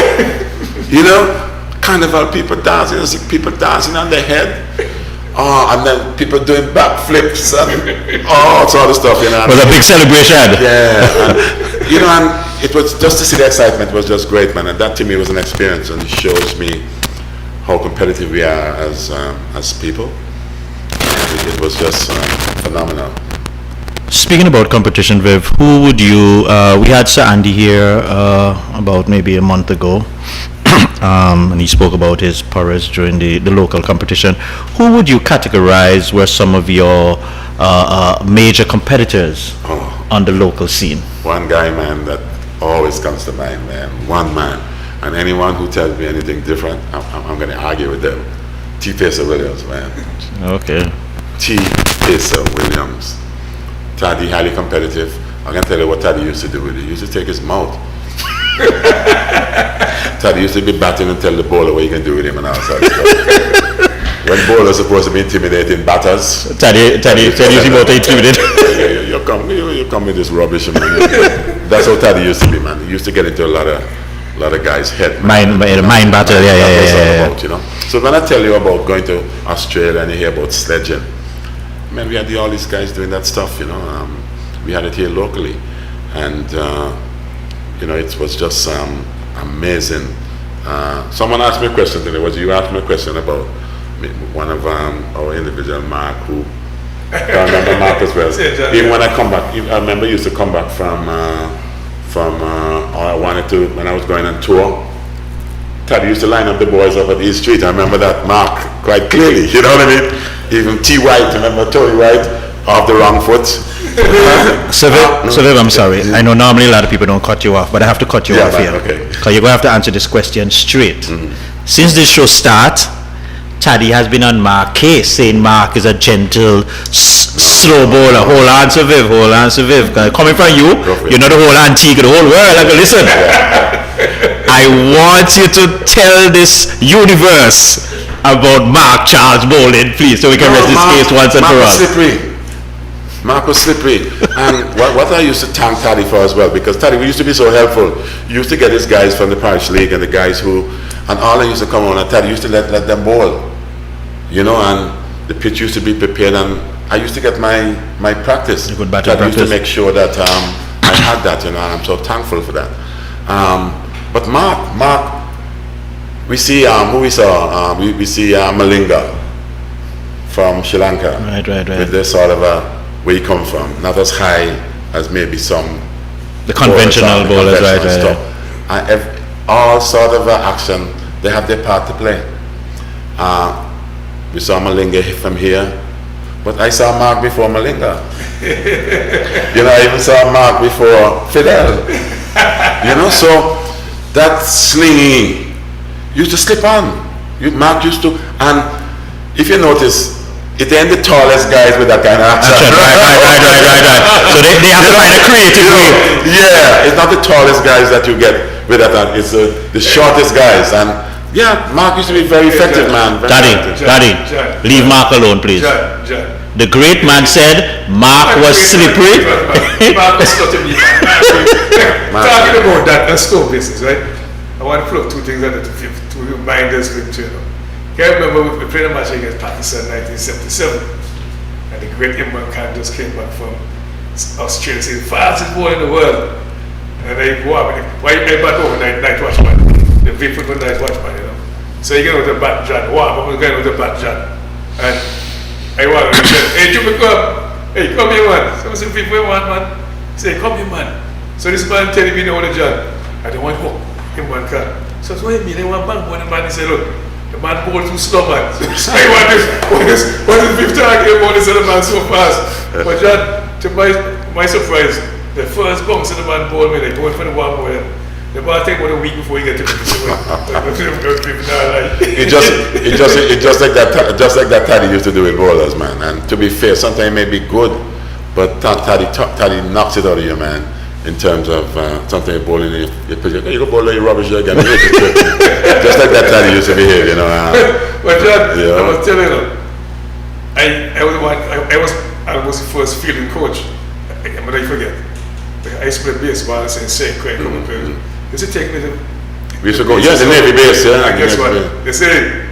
Carnival, people dancing, people dancing on their head. And then people doing backflips and all sort of stuff, It was a big celebration. Yeah, and it was just to see the excitement was just great, man. And that to me was an experience, and it shows me how competitive we are as people. And it was just phenomenal. Speaking about competition, Viv, who would you, we had Sir Andy here about maybe a month ago, and he spoke about his Parish during the local competition. Who would you categorize were some of your major competitors on the local scene? One guy, man, that always comes to mind, man. One man. And anyone who tells me anything different, I'm going to argue with them. T. Pacer Williams, man. Okay. T. Pacer Williams. Taddy, highly competitive. I can tell you what Taddy used to do with it. He used to take his mouth. Taddy used to be batting and tell the bowler what you can do with him and all sorts of stuff. When bowlers are supposed to be intimidating batters, Taddy used to be intimidated. You come with this rubbish, man. That's how Taddy used to be, man. He used to get into a lot of guys' head. Mind battle, yeah. So when I tell you about going to Australia and you hear about sledging, man, we had all these guys doing that stuff, we had it here locally, and it was just amazing. Someone asked me a question today. You asked me a question about one of our individual, Mark, who I remember Mark as well. Even when I come back, I remember I used to come back from I wanted to, when I was going on tour, Taddy used to line up the boys up at East Street. I remember that Mark quite clearly, you know what I mean? Even T. White, remember Tony White, off the wrong foot. So Viv, I'm sorry. I know normally a lot of people don't cut you off, but I have to cut you off here. Okay. Because you're going to have to answer this question straight. Since this show starts, Taddy has been on Mark's case, saying Mark is a gentle, slow bowler. Hold on to Viv. Coming from you, you're not the whole antique of the whole world. Like, listen, I want you to tell this universe about Mark Charles Bowling, please, so we can rest this case once and for all. Mark was slippery. And what I used to thank Taddy for as well, because Taddy, we used to be so helpful. You used to get these guys from the Parish League and the guys who, and all they used to come on, and Taddy used to let them bowl, and the pitch used to be prepared, and I used to get my practice. Good batting practice. Used to make sure that I had that, and I'm so thankful for that. But Mark, we see who we saw. We see Malinga from Sri Lanka. Right. With this sort of where he come from, not as high as maybe some the conventional bowlers, right. all sort of action, they have their part to play. We saw Malinga from here, but I saw Mark before Malinga. I even saw Mark before Fidel. So that slingy used to slip on. Mark used to, and if you notice, it ain't the tallest guys with that kind of accent. Right. So they have to find a creative way. Yeah, it's not the tallest guys that you get with that. It's the shortest guys. And yeah, Mark used to be very effective, man. Daddy, leave Mark alone, please. John. The great man said Mark was slippery. Mark was slippery. Talking about that stove business, right? I want to put up two things on it to remind us with I remember we played a match against Pakistan in 1977, and the great Imran Khan just came back from Australia, saying the fastest ball in the world. And they go up, why you back over night watchman? The big football night watchman, So he got with the bat John. Wow, I'm going with the bat John. And I want to say, hey, Jimmy, come. Hey, come here, man. Some people want, man. He say, come here, man. So this man telling me, no, the John. I don't want to hook Imran Khan. So what do you mean? They want bang one, the man. He said, look. The man ball too slow, man. So I want this fifth target ball is the man so fast. But John, to my surprise, the first bounce of the man ball, man, they going for the one more. The ball take about a week before you get to the It just like that Taddy used to do with bowlers, man. And to be fair, sometimes it may be good, but Taddy knocks it out of you, man. In terms of something bowling, you go bowl your rubbish again. Just like that Taddy used to behave, But John, I was telling you, I was the first fielding coach. But I forget. I used to play baseball and say, Craig, come and play. They said, take me to. We used to go, yes, the Navy base, yeah. And guess what? They say,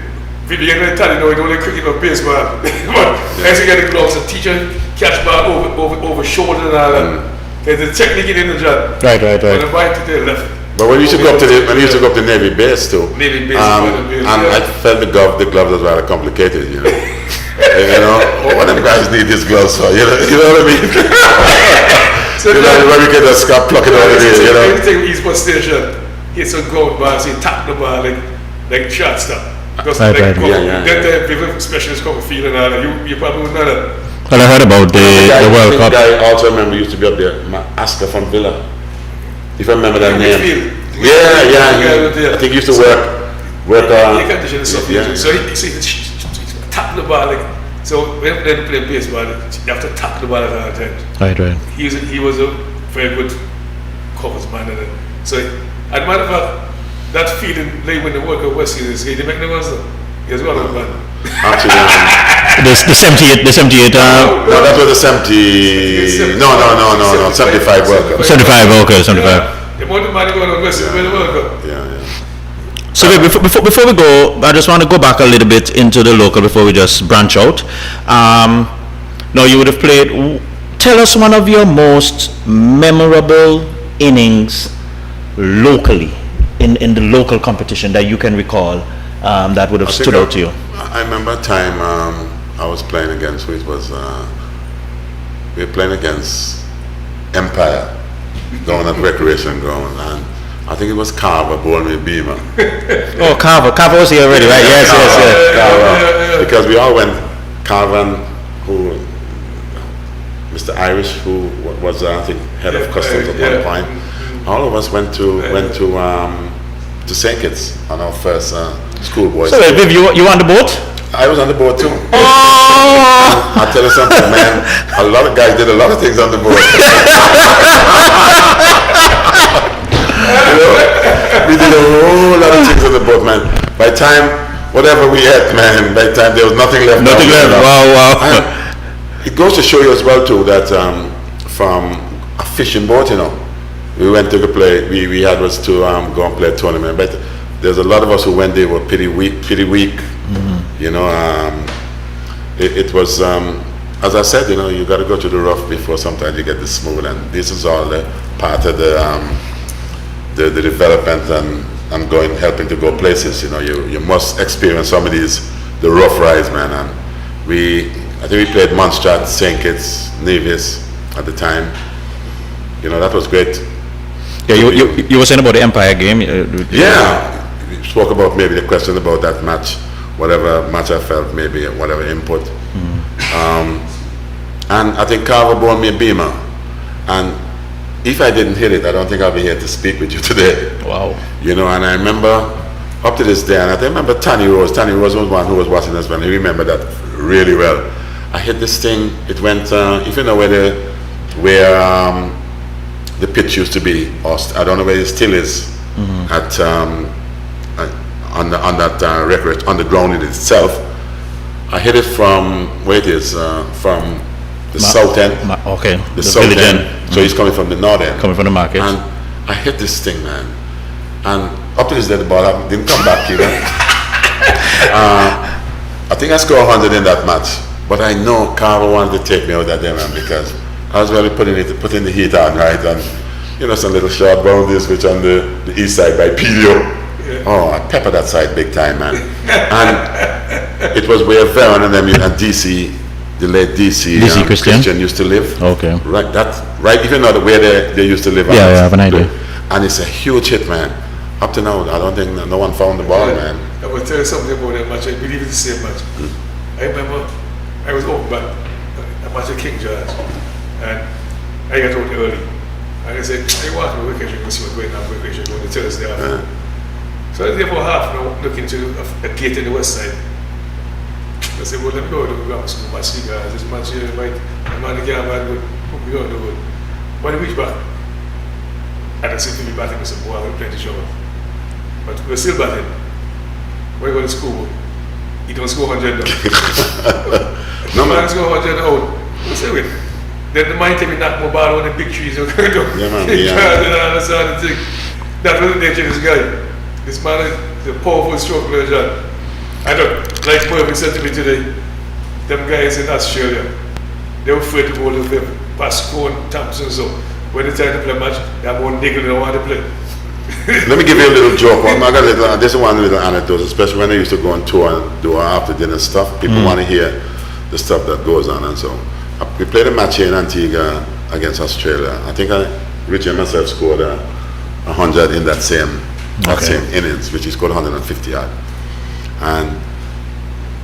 if you get to Taddy, no, you don't like cricket or baseball. But I used to get the gloves, the teacher catch ball over shoulder and all that. There's a technique in the job. Right. But the right to the left. But when we used to go up to Navy base too. Navy base. I felt the gloves was rather complicated, What them guys need these gloves for, you know what I mean? So when we get a scalp plucking out of there, Everything Eastport Station, it's a gold bar, so you tap the bar like shortstop. Then people specialists come field and all that. You probably would know that. Well, I heard about the World Cup. I also remember used to be up there, Asker from Villa. If I remember that name. Yeah. I think he used to work. So he tap the ball so when they play baseball, you have to tap the ball at all times. Right. He was a very good covers man. So, as a matter of fact, that feeling like when the World Cup West Indies, he make the ones. He was one of them. Actually, the 78. No, that was the 70. No, 75 World Cup. 75, okay, 75. The more the money going on West Indies, the World Cup. Yeah. So before we go, I just want to go back a little bit into the local before we just branch out. Now you would have played. Tell us one of your most memorable innings locally in the local competition that you can recall that would have stood out to you. I remember a time I was playing against. We were playing against Empire down at Recreation Ground, and I think it was Carver bowling with Beamer. Oh, Carver was here already, right? Yes. Carver. Because we all went, Carver and Mr. Irish, who was I think head of customs at one point. All of us went to St. Kitts on our first schoolboy. So Viv, you on the boat? I was on the boat too. Oh! I'll tell you something, man. A lot of guys did a lot of things on the boat. We did a whole lot of things on the boat, man. By the time, whatever we ate, man, by the time there was nothing left. Nothing left. Wow. And it goes to show you as well too that from a fishing boat, we went to play. We had was to go and play a tournament, but there's a lot of us who went there were pretty weak. Mm-hmm. It was as I said, you got to go to the rough before sometimes you get the smooth, and this is all the part of the development and helping to go places. You must experience some of the rough rides, man. And I think we played Montserrat, St. Kitts, Nevis at the time. That was great. Yeah, you were saying about the Empire game. Yeah, we spoke about maybe the question about that match, whatever match I felt, maybe whatever input. And I think Carver brought me a beamer. And if I didn't hit it, I don't think I'll be here to speak with you today. Wow. You know, and I remember up to this day, and I remember Tanny Rose. Tanny Rose was one who was watching us, and he remembered that really well. I hit this thing. It went, if you know where the pitch used to be, or I don't know where it still is, at on that record on the ground in itself. I hit it from where it is, from the south end. Okay. The south end. So he's coming from the north end. Coming from the market. And I hit this thing, man. And up to this day, the ball didn't come back, you know. I think I scored 100 in that match. But I know Carver wanted to take me out that day, man, because I was really putting the heat on, right? And, you know, some little short boundaries, which on the east side by Pelio. Yeah. Oh, I peppered that side big time, man. And it was where Veron and them and DC, the late DC Christian used to live. Okay. Right, if you know where they used to live. Yeah, I have an idea. And it's a huge hit, man. Up to now, I don't think no one found the ball, man. I will tell you something about that match. I believe it's the same match. I remember I was open back a match at King George, and I got out early. And I said, I want to go vacation, go see what's going on vacation, go to Thursday afternoon. So I was there for half an hour looking to a gate in the west side. I said, well, let me go to the ground, my cigars, this match here, I'm on the game, man, we go to the wood. When I reached back, I don't seem to be batting with some ball, I'm playing the show. But we're still batting. When I go to school, you don't score 100 now. No man score 100 out. What's that with? Then the mind take me knock more ball on the big trees. Yeah, man. That was the nature of this guy. This man is a powerful stroke player, John. I don't, like Murphy said to me today, them guys in Australia, they were afraid to go to the Pasco and Thompson, so when they try to play a match, they have one niggle they don't want to play. Let me give you a little joke. This is one little anecdote, especially when I used to go on tour and do our after dinner stuff. People want to hear the stuff that goes on, and so we played a match here in Antigua against Australia. I think Richie and myself scored 100 in that same innings, which he scored 150 odd. And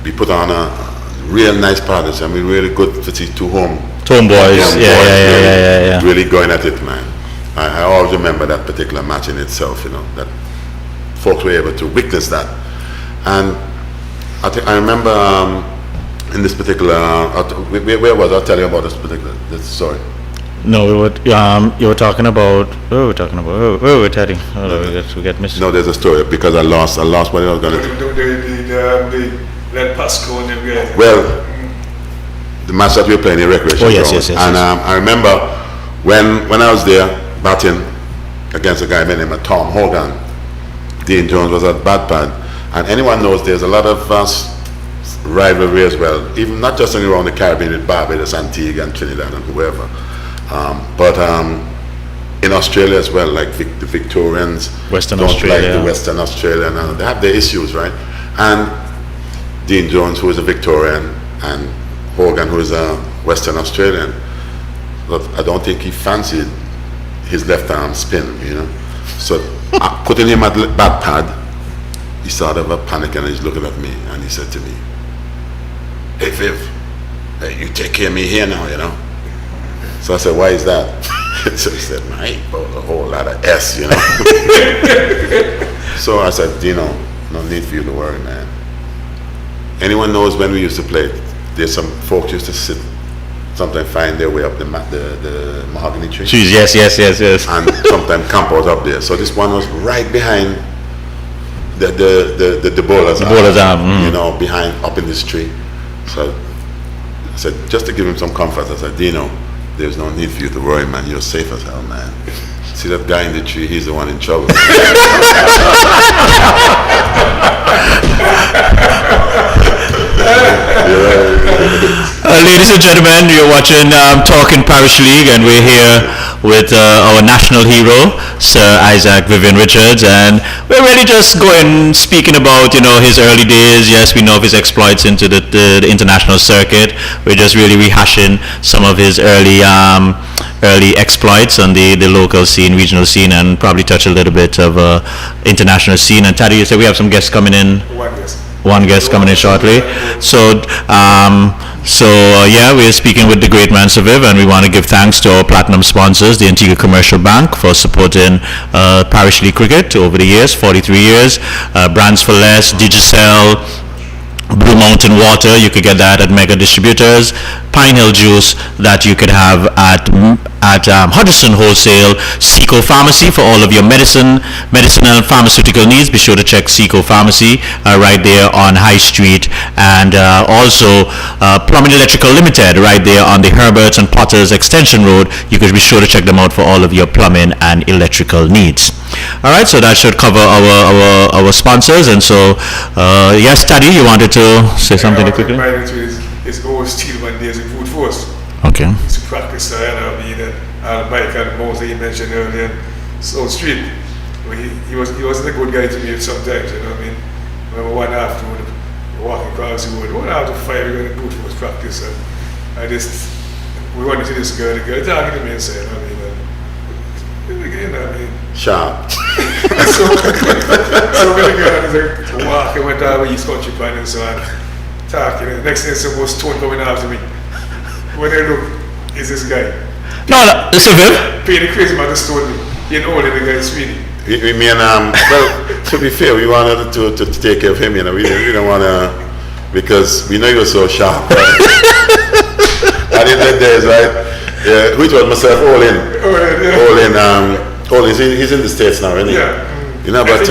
we put on a real nice partnership. I mean, really good to see two home boys. Yeah. Really going at it, man. I always remember that particular match in itself, you know, that folks were able to witness that. And I remember in this particular, where was I? I'll tell you about this particular story. No, you were talking about, where were we telling? We get missed. No, there's a story, because I lost what I was going to do. The Pasco and them guys. Well, the match that we were playing in recreation. Yes. And I remember when I was there, batting against a guy by the name of Tom Hogan. Dean Jones was at bat pad, and anyone knows there's a lot of rivalry as well, even not just around the Caribbean with Barbados, Antigua and Trinidad and whoever, but in Australia as well, like the Victorians Western don't Australia. like the Western Australian, and they have their issues, right? And Dean Jones, who is a Victorian, and Hogan, who is a Western Australian, but I don't think he fancied his left arm spin, you know. So putting him at bat pad, he started a panic and he's looking at me and he said to me, "Hey Viv, you take care of me here now, you know." So I said, "Why is that?" So he said, "I ain't bought a whole lot of S, you know." So I said, "Dino, no need for you to worry, man. Anyone knows when we used to play, there's some folks used to sit, sometimes find their way up the mahogany tree. Jeez, yes. And sometimes camp out up there. So this one was right behind the bowler's arm. You know, behind, up in this tree. So I said, just to give him some comfort, I said, Dino, there's no need for you to worry, man. You're safe as hell, man. See that guy in the tree, he's the one in trouble. Ladies and gentlemen, you're watching Talking Parish League, and we're here with our national hero, Sir Isaac Vivian Richards, and we're really just speaking about, you know, his early days. Yes, we know of his exploits into the international circuit. We're just really rehashing some of his early early exploits on the local scene, regional scene, and probably touch a little bit of international scene. And Taddy, you said we have some guests coming in. One guest coming in shortly. So, yeah, we're speaking with the great man Saviv, and we want to give thanks to our platinum sponsors, the Antigua Commercial Bank, for supporting Parish League cricket over the years, 43 years. Brands for Less, Digicel, Blue Mountain Water, you could get that at mega distributors. Pine Hill Juice that you could have at Hudson Wholesale. Seco Pharmacy for all of your medicinal and pharmaceutical needs. Be sure to check Seco Pharmacy right there on High Street, and also Plumbing Electrical Limited right there on the Herberts and Potters Extension Road. You could be sure to check them out for all of your plumbing and electrical needs. All right, so that should cover our sponsors. And so, yes, Taddy, you wanted to say something quickly? It's always still one days in food force. Okay. To practice, Mike and Moses he mentioned earlier, South Street. He wasn't a good guy to me sometimes, you know what I mean? Remember one afternoon, walking across the road, 1 hour to 5 we went to food force practice, and we went to this girl, the girl talking to me and saying, Sharp. so many girls walking, went down East Country Pan and so on, talking. The next thing, some was Stone coming after me. When I look, is this guy? No, Saviv. Pay the crazy man to Stone me. You know the guy is Speedy. We mean, well, to be fair, we wanted to take care of him, you know. We didn't want to, because we know he was so sharp, right? And in that days, right? Yeah, which was myself, all in, he's in the States now, isn't he? Yeah. You know, but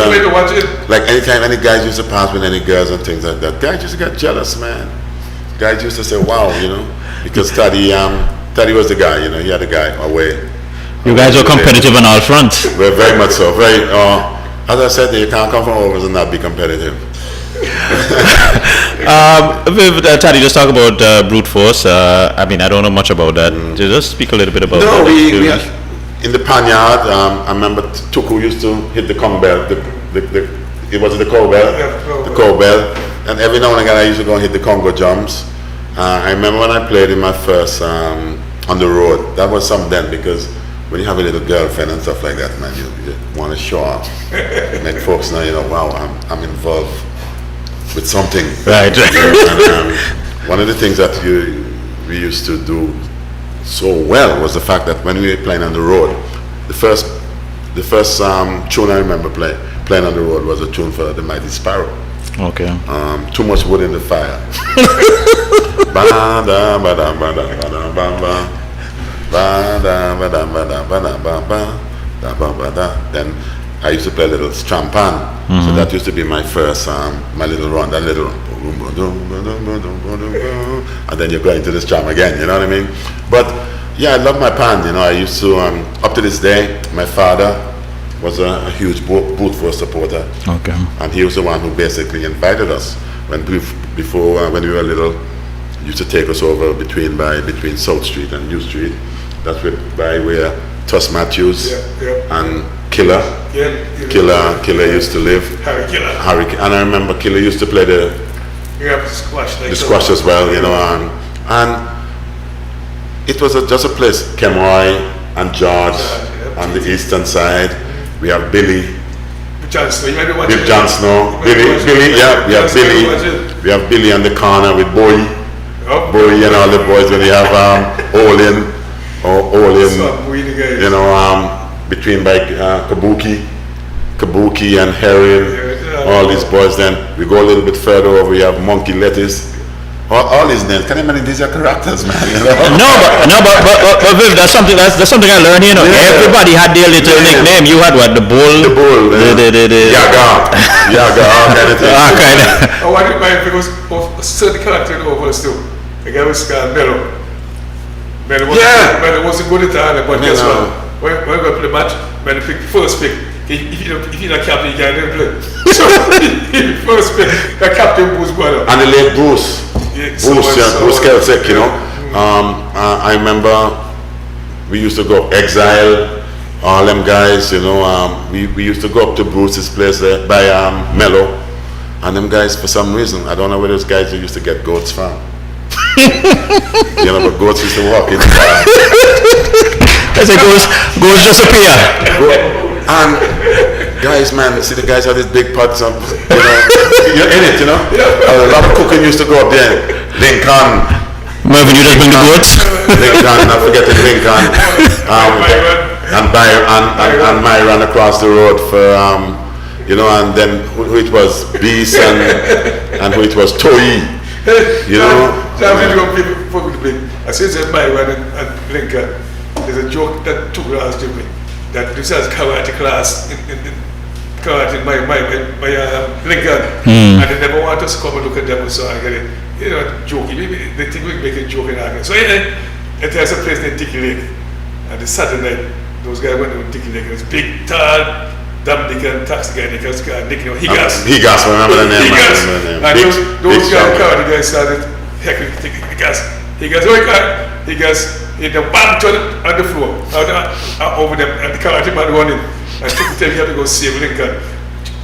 like anytime any guys used to pass with any girls and things like that, guys used to get jealous, man. Guys used to say, wow, you know, because Taddy was the guy, you know, he had a guy away. You guys were competitive on all fronts. We're very much so. Very, as I said, you can't come from overs and not be competitive. Taddy, just talk about brute force. I mean, I don't know much about that. Just speak a little bit about that. No, we in the panyard. I remember Tuku used to hit the Kong bell. It was the cowbell. The cowbell. And every now and again, I used to go and hit the Congo drums. I remember when I played in my first on the road. That was something then, because when you have a little girlfriend and stuff like that, man, you want to show off, make folks know, you know, wow, I'm involved with something. Right. And one of the things that we used to do so well was the fact that when we were playing on the road, the first tune I remember playing on the road was a tune for the Mighty Sparrow. Okay. Too much wood in the fire. Then I used to play a little strampan. So that used to be my first, my little run, that little, and then you're going to the strum again, you know what I mean? But yeah, I love my pan, you know. I used to, up to this day, my father was a huge boot force supporter. Okay. And he was the one who basically invited us when we were little. He used to take us over between South Street and New Street. That's where Tuss Matthews and Killer used to live. Harry, and I remember Killer used to play the squash as well, you know, and it was just a place. Kemoy and George on the eastern side. We have Billy. Bill John Snow. Billy, yeah, we have Billy. We have Billy on the corner with Bowie and all the boys. When you have Olin, you know, between by Kabuki and Herring, all these boys. Then we go a little bit further over. We have Monkey Lettuce. All these names. Can you imagine these are characters, man? You know? But Viv, that's something I learned here. You know, everybody had their little nickname. You had what? The Bull. The Yaga, all kind of things. I wanted my it was a certain character over us too. The guy was called Mello. Mello wasn't good at all, but guess what? When we play the match, Mello picked the first pick. If you're not captain, you can't even play. So, first pick, the captain Bruce brother. And the late Bruce. Bruce Kelsick, you know. I remember we used to go Exile, all them guys, you know. We used to go up to Bruce's place there by Mello, and them guys, for some reason, I don't know where those guys used to get goats from. You know, but goats used to walk in the bar. I say goals just appear. And guys, man, see the guys have these big pots of, you're in it, A lot of cooking used to go up there. Lincoln. Mervyn, you just bring the goats? Lincoln, not forgetting Lincoln. And Myron across the road for, and then who it was, Beast and who it was, Toy. I say that Myron and Lincoln, there's a joke that two girls do me. That this has karate class in karate in my Lincoln, and they never want us to come and look at them, so I get it. Joking. They think we make a joke in argument. So it has a place named Dicky Lake, and the Saturday night, those guys went to Dicky Lake. It was big, tall, dumb Dick and taxi guy, Nick, Higas. Higas, remember the name? And those karate guys started heckling Higas. Higas. Hit the bam on the floor, over them, and the karate man running. And took him to go save Lincoln.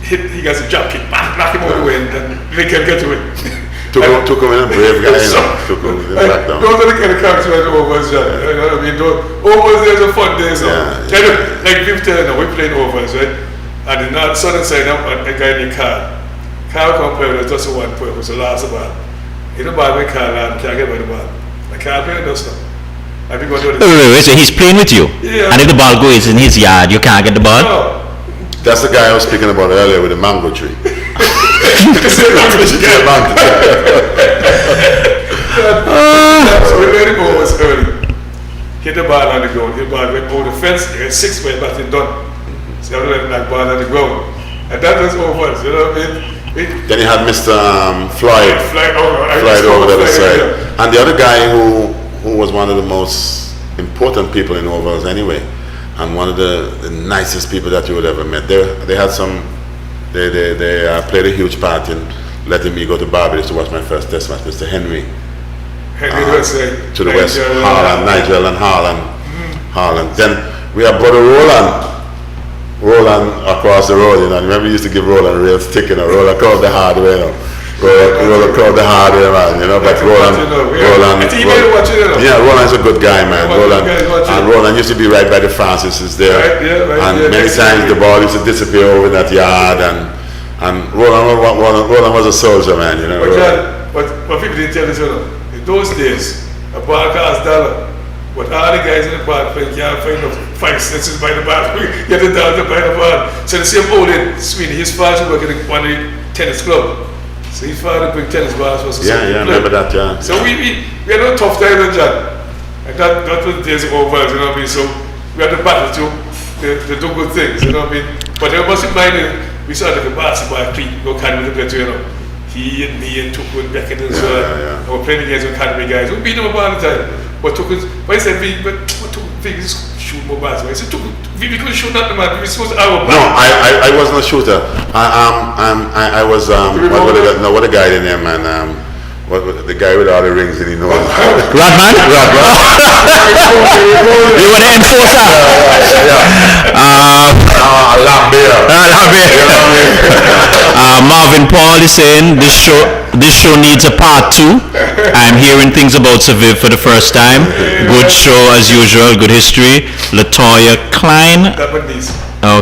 He got a jump kick, bam, knock him over the way, and Lincoln get away. Took him in a brave guy, Took him in the back down. Those are the kind of characters that overs, you know what I mean? Overs, there's a fun day, so. Yeah. Like we're playing overs, right? And the north southern side, a guy named Carl. Carl come play with us just for one purpose, the last ball. You know, ball when Carl can't get by the ball. And Carl play with us now. Wait, so he's playing with you? Yeah. And if the ball goes in his yard, you can't get the ball? No. That's the guy I was speaking about earlier with the mango tree. So we let it go was early. Hit the ball on the ground. Hit the ball went over the fence. He had 6 by batting done. So I let that ball on the ground. And that was over. You know what I mean? Then he had Mr. Floyd. Floyd over the other side. Yeah. And the other guy who was one of the most important people in overs anyway, and one of the nicest people that you would ever met. They had some. They played a huge part in letting me go to Barbados to watch my first test match. Mr. Henry to the West, Nigel and Harlan. Then we have brother Roland across the road. Remember we used to give Roland real stick, roll across the hard way. Roll across the hard way, man. But Roland's a good guy, man. Roland used to be right by the Francises there, and many times the ball used to disappear over that yard, and Roland was a soldier, man. But people didn't tell us, in those days, a ball cost $1. But all the guys in the ball playing can't find no 5 cents by the ball. Get the dollar to buy the ball. So the same old Sweeney, his father worked in one of the tennis club. So his father bring tennis balls for us. Yeah, remember that, yeah. So we had a tough time with John. And that was the days of overs, you know what I mean? So we had to battle to do good things, you know what I mean? But I must remind you, we saw like a basketball cleat, go carry with the player, He and me and Tuku and Beckett and so on. And we're playing against the academy guys. We beat them up all the time. But Tuku, I said, Vic, just shoot more basketball. I said, Tuku, we couldn't shoot nothing, man. We were supposed to our No, I wasn't a shooter. I was, what the guy in there, man? The guy with all the rings in his nose. Rodman? You were the enforcer? Marvin Paul is saying this show needs a part 2. I'm hearing things about Seviv for the first time. Good show as usual, good history. Latoya Klein.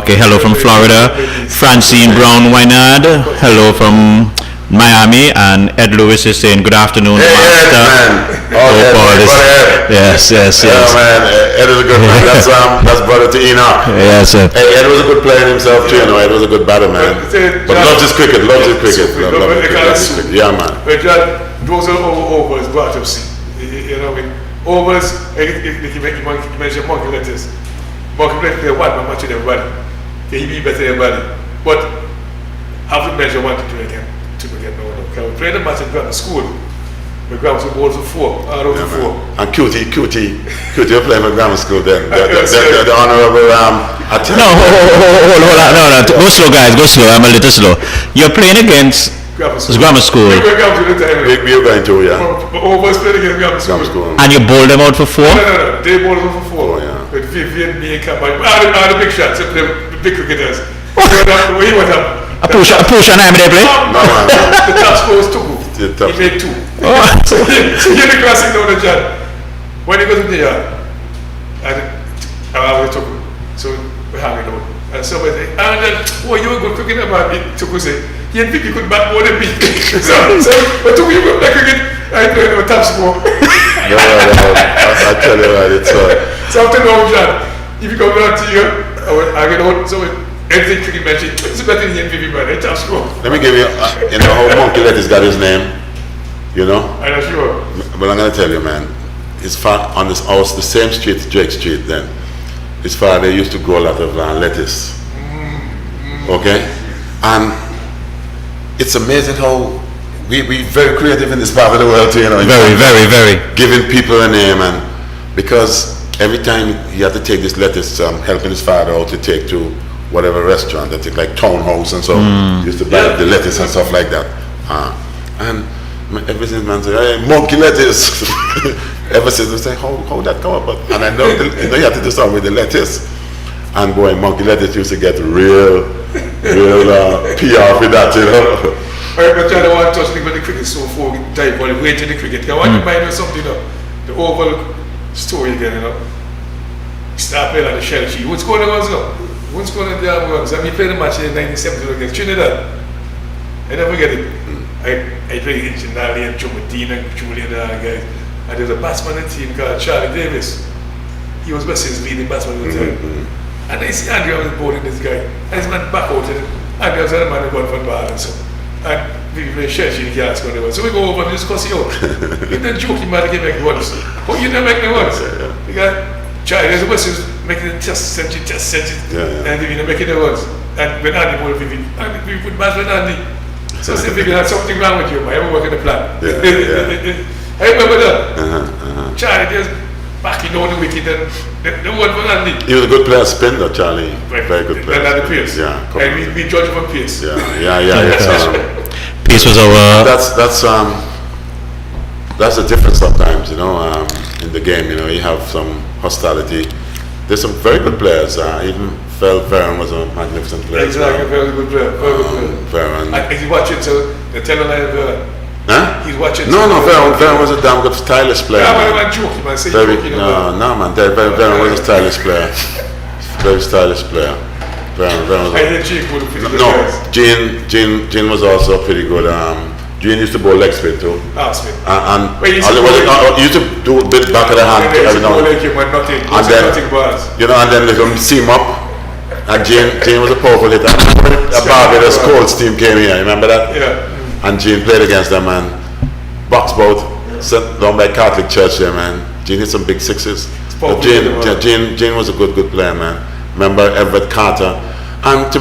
Okay, hello from Florida. Francine Brown Wynard. Hello from Miami, and Ed Lewis is saying good afternoon, Master. Yes. Yeah, man, Ed is a good man. That's brother to Enoch. Yes, sir. Ed was a good player himself too, Ed was a good batter, man. But loves his cricket, Yeah, man. But John, those are overs, brought up see. You know what I mean? Overs, you mention monkey letters. Monkey letters play one match with everybody. He be better than everybody. But have to measure 1 to 2 again. We played the match in grammar school. My grammar school balls of 4, out of 4. And QT you're playing my grammar school then. The honorable No, hold on. No. Go slow, guys. Go slow. I'm a little slow. You're playing against grammar school. We're going to, yeah. Almost playing against grammar school. And you bowled them out for 4? No. They bowled them for 4. Yeah. With Vivian, me, and Kappa. The big shots. They play the big cricketers. He went up. A push and I'm there play? No, man. The top score was 2. He made 2. So here's the classic note, John. When he goes in the yard, and So we hang it out. And somebody say, and then, oh, you were good cooking about me. So we say, he and Vicky could bat more than me. so but took you go back again, I don't know, top score. No, I tell you what, it's So after now, John, if you come down to you, I will hang it out. So everything cricket match, it's better than Vicky, man, I top score. let me give you, you know how Monkey Lettuce got his name? You know? I'm not sure. But I'm going to tell you, man, his father, on this house, the same street, Drake Street then, his father used to grow a lot of lettuce. Okay? And it's amazing how we very creative in this part of the world too, you know. Very. Giving people a name, and because every time he had to take this lettuce, helping his father out to take to whatever restaurant, that take like Townhouse and so, he used to buy the lettuce and stuff like that. And ever since man said, hey, monkey lettuce. Ever since I say, how that come up? And I know, you know, you have to do something with the lettuce. And boy, monkey lettuce used to get real PR for that, you know. Alright, but I don't want to touch the cricket so far, dive on the way to the cricket. I want to remind you something, you know, the overall story again, you know. Start playing on the shell sheet. What's going on, you know? What's going on there? I mean, played a match in 1970 against Trinidad. I never forget it. I played against Nali and Joe Medina and Julian and all guys. And there was a batsman on the team called Charlie Davis. He was West's leading batsman at the time. And I see Andrew was bowling this guy. And this man back out and Andrew was the man who got for the ball and so. And we play shell sheet, he asked going to So we go over and discuss it out. You don't joke, you man, make ones. Oh, you don't make the ones. Because Charlie, there's a person who's making the test century, and we don't make the ones. And when Andy bowled Vivi, we put batsman Andy. So I said, Vivi, there's something wrong with you, man. I haven't worked in the plan. I remember that. Charlie just backing down the wicket and the one for Andy. He was a good player, spinner, Charlie. Very good player. And the pace. Yeah. And we judge him on pace. Yeah. Pace was our... That's the difference sometimes, you know, in the game, you know, you have some hostility. There's some very good players. Even Phil Veron was a magnificent player. Exactly, very good player. Very good player. Veron. He's watching, so the telling line of Veron. Huh? He's watching. No, Veron was a damn good stylish player. Yeah, man, joking, man. Say joking. No, man. Veron was a stylish player. Very stylish player. Veron was. I heard Gene was pretty good. No, Gene was also pretty good. Gene used to bowl leg spin too. Spin. And he used to do a bit back of the hand every now and then. And then, you know, and then let him seam up. And Gene was a powerful hitter. A Barbados Colts team came here, remember that? Yeah. And Gene played against them, and box boat sent down by Catholic Church there, man. Gene hit some big sixes. But Gene was a good player, man. Remember Everett Carter. And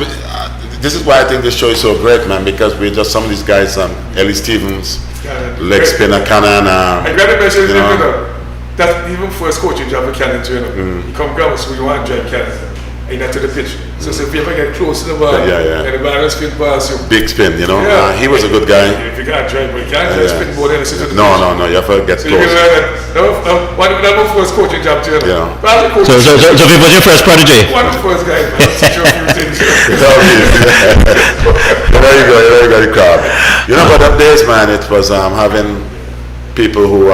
this is why I think this show is so great, man, because we just some of these guys, Ellie Stevens, leg spinner, Cannon. I got to mention, you know, that even first coaching job with Cannon, you know, you come grammar school, you want to drive Cannon, and you're not to the pitch. So if you ever get close to the ball, and the ball is spin past you. Big spin, you know. He was a good guy. If you can't drive, but you can't spin more than a city. No, you have to get so close. You can learn that. One of the first coaching job, you know. So if was your first prodigy? One of the first guys, man. Teach you a few things. There you go, the crowd. You know, but up days, man, it was having people who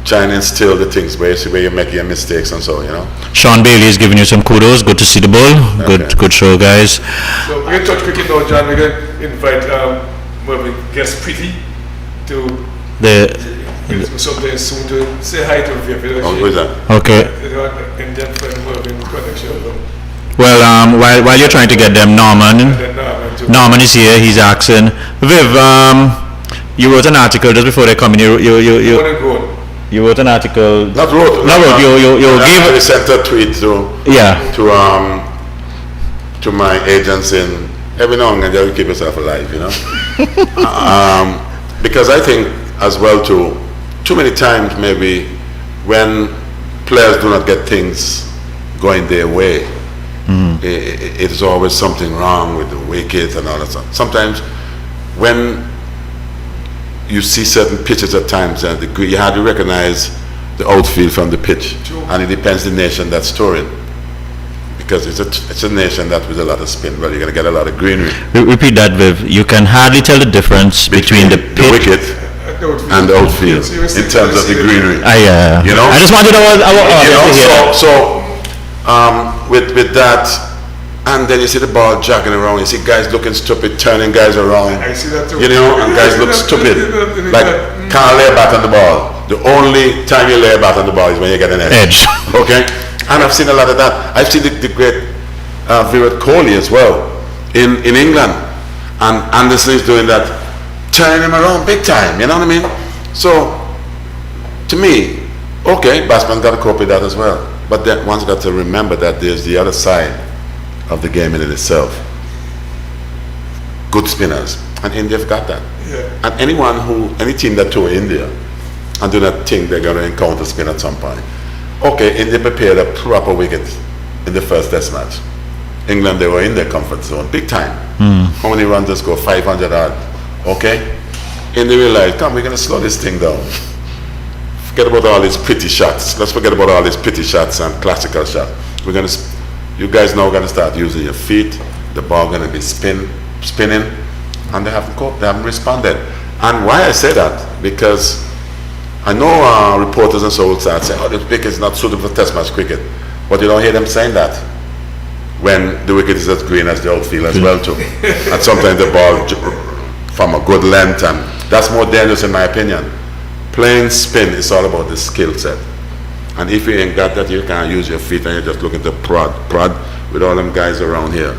try and instill the things where you make your mistakes and so, you know. Sean Bailey is giving you some kudos. Good to see the ball. Good show, guys. So we're going to touch cricket now, John. We're going to invite guest Pretty to sometime soon to say hi to him. Who is that? Okay. Indian friend Mervyn connection. Well, while you're trying to get them, Norman is here. He's asking, Viv, you wrote an article just before they come in. You wrote an article. You gave. I sent a tweet to my agents in every now and then. Just keep yourself alive, you know. Because I think as well too many times maybe when players do not get things going their way, it is always something wrong with the wicket and all that stuff. Sometimes when you see certain pitches at times, and you have to recognize the outfield from the pitch. True. And it depends the nation that's touring, because it's a nation that with a lot of spin. Well, you're going to get a lot of greenery. Repeat that, Viv. You can hardly tell the difference between the wicket and the outfield in terms of the greenery. You know, I just wanted our you know, so with that, and then you see the ball jogging around. You see guys looking stupid, turning guys around. I see that too. You know, and guys look stupid, like can't lay back on the ball. The only time you lay back on the ball is when you get an edge. Okay, and I've seen a lot of that. I've seen the great Virat Kohli as well in England, and Anderson is doing that, turning him around big time. You know what I mean? So, to me, okay, batsman's got to cope with that as well. But then one's got to remember that there's the other side of the game in itself. Good spinners, and India's got that. Yeah. And any team that tour India and do not think they're going to encounter spin at some point. Okay, India prepared a proper wicket in the first test match. England, they were in their comfort zone, big time. How many runs they score? 500 odd. Okay? India realized, come, we're going to slow this thing down. Forget about all these pretty shots. Let's forget about all these pretty shots and classical shots. You guys now going to start using your feet. The ball going to be spinning, and they haven't coped. They haven't responded. And why I say that? Because I know reporters and so will start saying, "Oh, the wicket is not suitable for Test match cricket," but you don't hear them saying that when the wicket is as green as the outfield as well too. And sometimes the ball from a good length, and that's more dangerous in my opinion. Playing spin is all about the skill set. And if you ain't got that, you can't use your feet and you're just looking to prod with all them guys around here.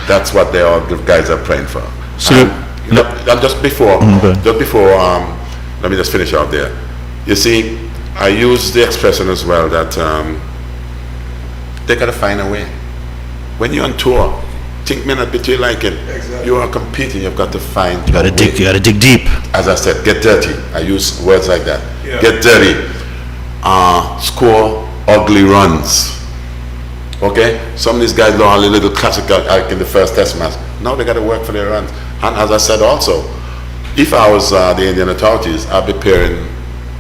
That's what the guys are praying for. So and just before, let me just finish out there. You see, I use the expression as well that they gotta find a way. When you're on tour, think may not be to like it. Exactly. You are competing, you've got to find You gotta dig deep. As I said, get dirty. I use words like that. Yeah. Get dirty. Score ugly runs. Okay? Some of these guys know a little classical like in the first test match. Now they got to work for their runs. And as I said also, if I was the Indian authorities, I'd be pairing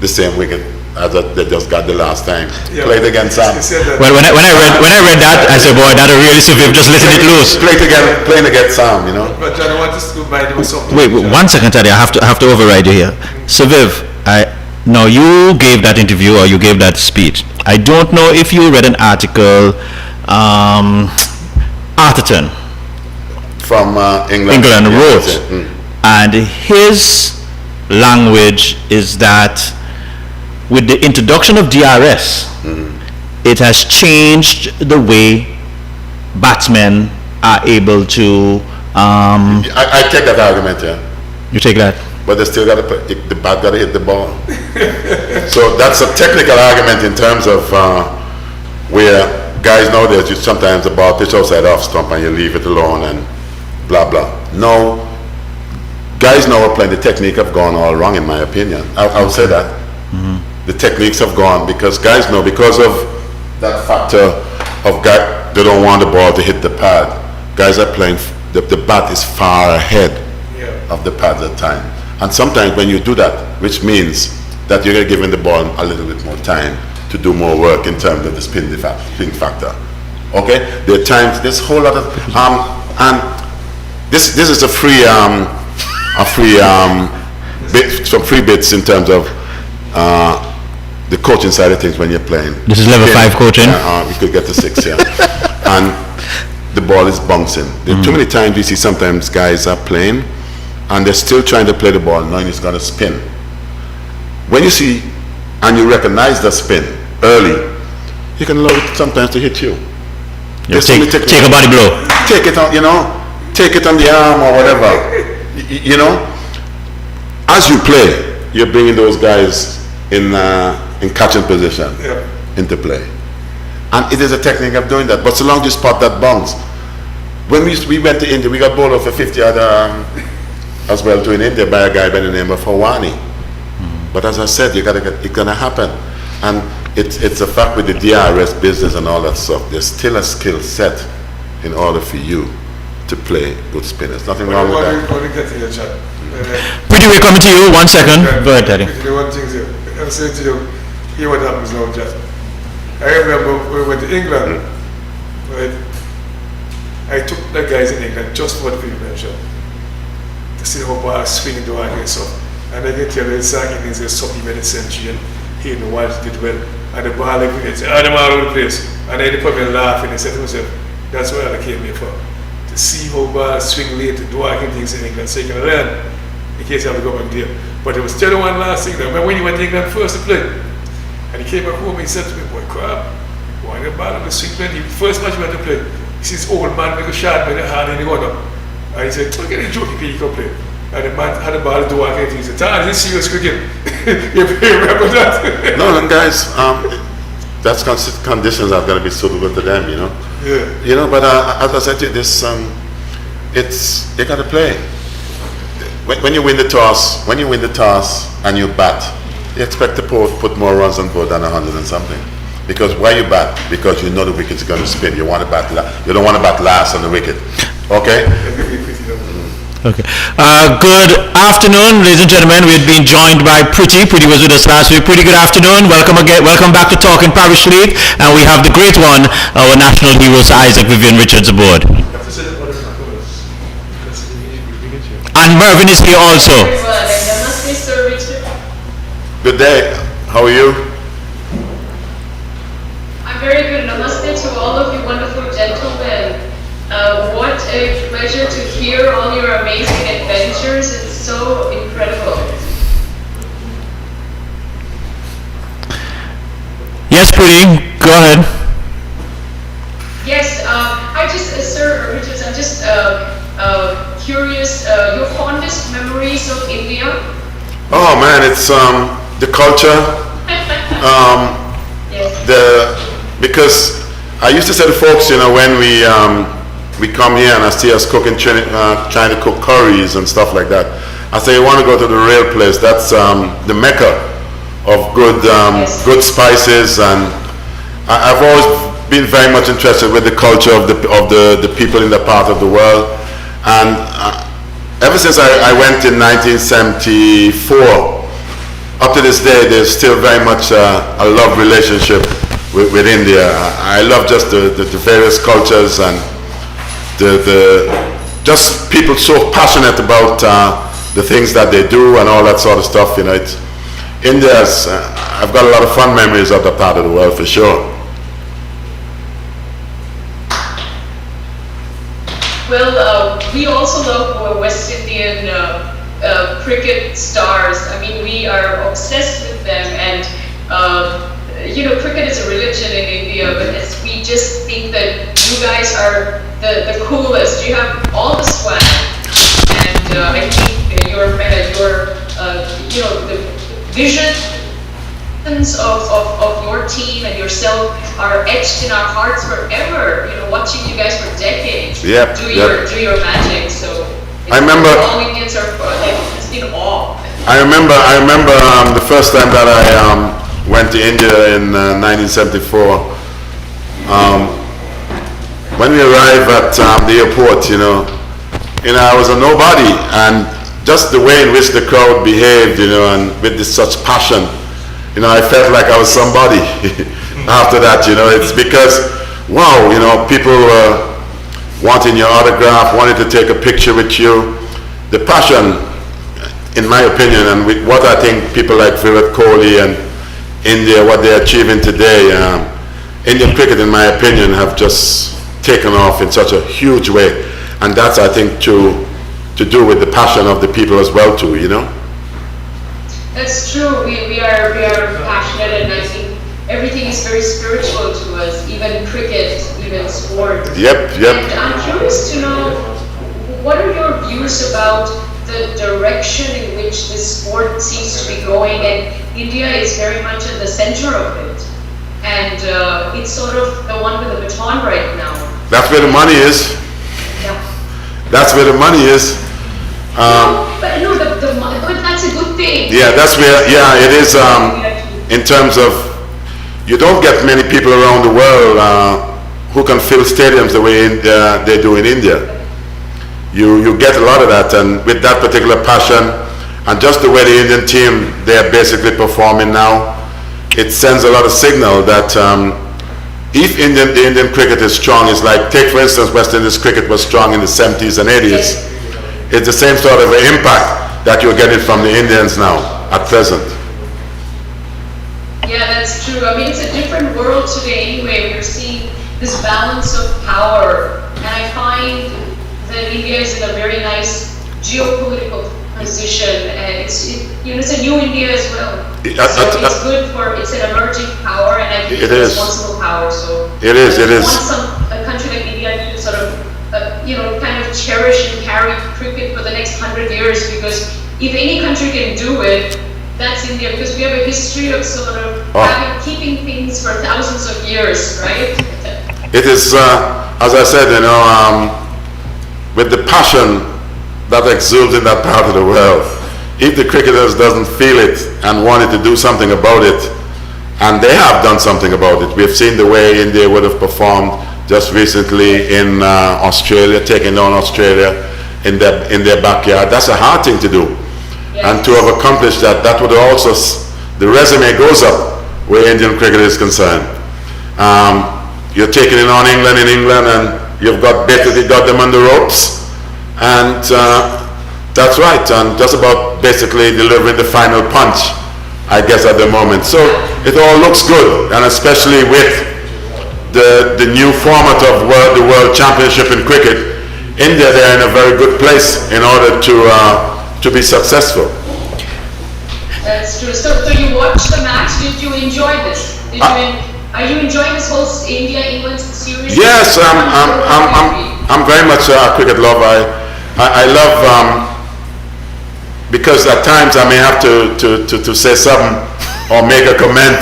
the same wicket as they just got the last time. Yeah. Play it against Sam. Well, when I read that, I said, boy, that'll really suit him, just letting it loose. Playing against Sam, you know. But John, I want us to go by doing something. Wait, 1 second, Teddy. I have to override you here. So Viv, no, you gave that interview or you gave that speech. I don't know if you read an article, Atherton from England wrote, and his language is that with the introduction of DRS, it has changed the way batsmen are able to. I take that argument, yeah. You take that? But they still got to the bat got to hit the ball. So that's a technical argument in terms of where guys nowadays you sometimes the ball pitch outside off stump and you leave it alone and blah blah. No, guys now are playing the technique have gone all wrong in my opinion. I would say that the techniques have gone because guys know because of that factor of guy they don't want the ball to hit the pad. Guys are playing the bat is far ahead of the pads at time. And sometimes when you do that, which means that you're giving the ball a little bit more time to do more work in terms of the spin factor. Okay? There are times, there's a whole lot of, and this is a free some free bits in terms of the coaching side of things when you're playing. This is level 5 coaching? We could get to 6, yeah. And the ball is bouncing. There are too many times you see sometimes guys are playing and they're still trying to play the ball knowing it's going to spin. When you see and you recognize the spin early, you can allow it sometimes to hit you. Take a body blow. Take it on, take it on the arm or whatever. As you play, you're bringing those guys in catching position into play. And it is a technique of doing that. But so long as you spot that bounce. When we went to India, we got bowled off for 50 other as well to in India by a guy by the name of Hawani. But as I said, it's gonna happen. And it's a fact with the DRS business and all that stuff. There's still a skill set in order for you to play good spinners. Nothing wrong with that. Pretty, we're coming to you. 1 second. Go ahead, Teddy. One thing I'm saying to you, hear what happens now, Jack. I remember when we went to England, right? I took the guys in England just for the prevention to see how ball swinging down and so. And I can tell you exactly things are something in the century and he the ones did well. And the ball, they say, them all over the place. And then they put me laughing and said to myself, that's what I came here for. To see how balls swing late, to do all kind of things in England, so you can learn in case you have to go back there. But there was still one last thing. I remember when he went to England first to play, and he came back home and he said to me, boy, crap, why the ball on the swing play? The first match he went to play, he sees old man make a shot with the hand in the corner. And he said, look at the joke, he can play. And the man had the ball to do all kind of things. He said, this is serious cricket. You remember that? No, guys, that's conditions are going to be suitable to them, you know. Yeah. You know, but as I said to you, this, it's, you got to play. When you win the toss, and you bat, you expect to put more runs on board than 100 and something. Because why you bat? Because you know the wicket's going to spin. You want to bat. You don't want to bat last on the wicket. Okay. Okay. Good afternoon, ladies and gentlemen. We've been joined by Pretty. Pretty was with us last week. Pretty, good afternoon. Welcome again. Welcome back to Talking Parish League. And we have the great one, our national hero, Sir Isaac Vivian Richards, aboard. And Mervyn is here also. Good day. How are you? I'm very good. Namaste to all of you wonderful gentlemen. What a pleasure to hear all your amazing adventures. It's so incredible. Yes, Pretty, go ahead. Yes, I just, Sir Richards, I'm just curious, your fondest memories of India? Oh man, it's the culture. Yes. Because I used to say to folks, you know, when we come here and I see us cooking, trying to cook curries and stuff like that, I say, you want to go to the real place. That's the mecca of good spices, and I've always been very much interested with the culture of the people in that part of the world. And ever since I went in 1974, up to this day, there's still very much a love relationship with India. I love just the various cultures and the just people so passionate about the things that they do and all that sort of stuff. You know, India's. I've got a lot of fun memories of that part of the world for sure. Well, we also love West Indian cricket stars. I mean, we are obsessed with them, and you know, cricket is a religion in India, but we just think that you guys are the coolest. You have all the swag, and I think your you know, the visions of your team and yourself are etched in our hearts forever. You know, watching you guys for decades do your magic. So I remember all Indians are like just in awe. I remember the first time that I went to India in 1974. When we arrived at the airport, you know, I was a nobody, and just the way in which the crowd behaved, you know, and with such passion, you know, I felt like I was somebody. After that, you know, it's because, wow, you know, people were wanting your autograph, wanted to take a picture with you. The passion, in my opinion, and with what I think people like Virat Kohli and India, what they're achieving today, Indian cricket, in my opinion, have just taken off in such a huge way, and that's, I think, to do with the passion of the people as well, too. You know. That's true. We are passionate, and I think everything is very spiritual to us, even cricket, even sport. Yep. And I'm curious to know, what are your views about the direction in which this sport seems to be going? And India is very much at the center of it, and it's sort of the one with the baton right now. That's where the money is. Yeah. That's where the money is. But that's a good thing. Yeah, that's where. Yeah, it is. In terms of, you don't get many people around the world who can fill stadiums the way they do in India. You get a lot of that, and with that particular passion, and just the way the Indian team, they're basically performing now, it sends a lot of signal that if the Indian cricket is strong, it's like, take for instance, West Indies cricket was strong in the 70s and 80s. It's the same sort of impact that you're getting from the Indians now, at present. Yeah, that's true. I mean, it's a different world today anyway. We're seeing this balance of power, and I find that India is in a very nice geopolitical position, and it's a new India as well. So it's good for, it's an emerging power, and I think it's a responsible power. So it is. I want a country like India to sort of, kind of cherish and carry cricket for the next 100 years, because if any country can do it, that's India, because we have a history of sort of keeping things for thousands of years, right? It is, as I said, with the passion that exudes in that part of the world, if the cricketers doesn't feel it and wanted to do something about it, and they have done something about it. We've seen the way India would have performed just recently in Australia, taking down Australia in their backyard. That's a hard thing to do. Yes. And to have accomplished that, that would also, the resume goes up where Indian cricket is concerned. You're taking it on England in England, and you've basically got them on the ropes. And that's right, and just about basically delivering the final punch, I guess, at the moment. So it all looks good, and especially with the new format of the World Championship in cricket, India, they're in a very good place in order to be successful. That's true. So you watched the match. Did you enjoy this? Are you enjoying this whole India-England series? Yes, I'm very much a cricket lover. I love, because at times I may have to say something or make a comment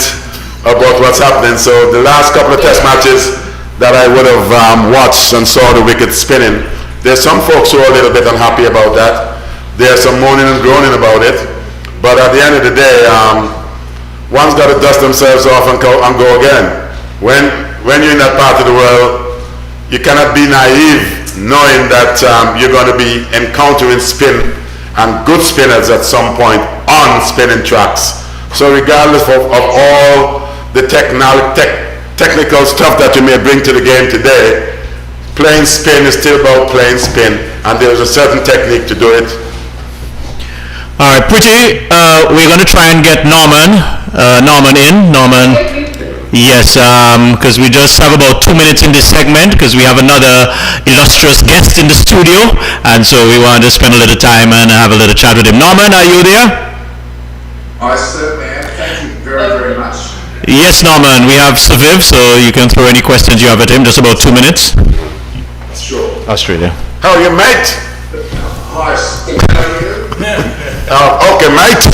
about what's happening. So the last couple of test matches that I would have watched and saw the wicket spinning, there's some folks who are a little bit unhappy about that. There's some moaning and groaning about it. But at the end of the day, one's got to dust themselves off and go again. When you're in that part of the world, you cannot be naive knowing that you're going to be encountering spin and good spinners at some point on spinning tracks. So regardless of all the technical stuff that you may bring to the game today, playing spin is still about playing spin, and there's a certain technique to do it. All right, Pretty, we're going to try and get Norman in. Norman, yes, because we just have about 2 minutes in this segment, because we have another illustrious guest in the studio, and so we wanted to spend a little time and have a little chat with him. Norman, are you there? I certainly am. Thank you very, very much. Yes, Norman, we have Saviv, so you can throw any questions you have at him. Just about 2 minutes. Sure. Australia. How are you, mate? Hi, Steve. How are you? Okay, mate.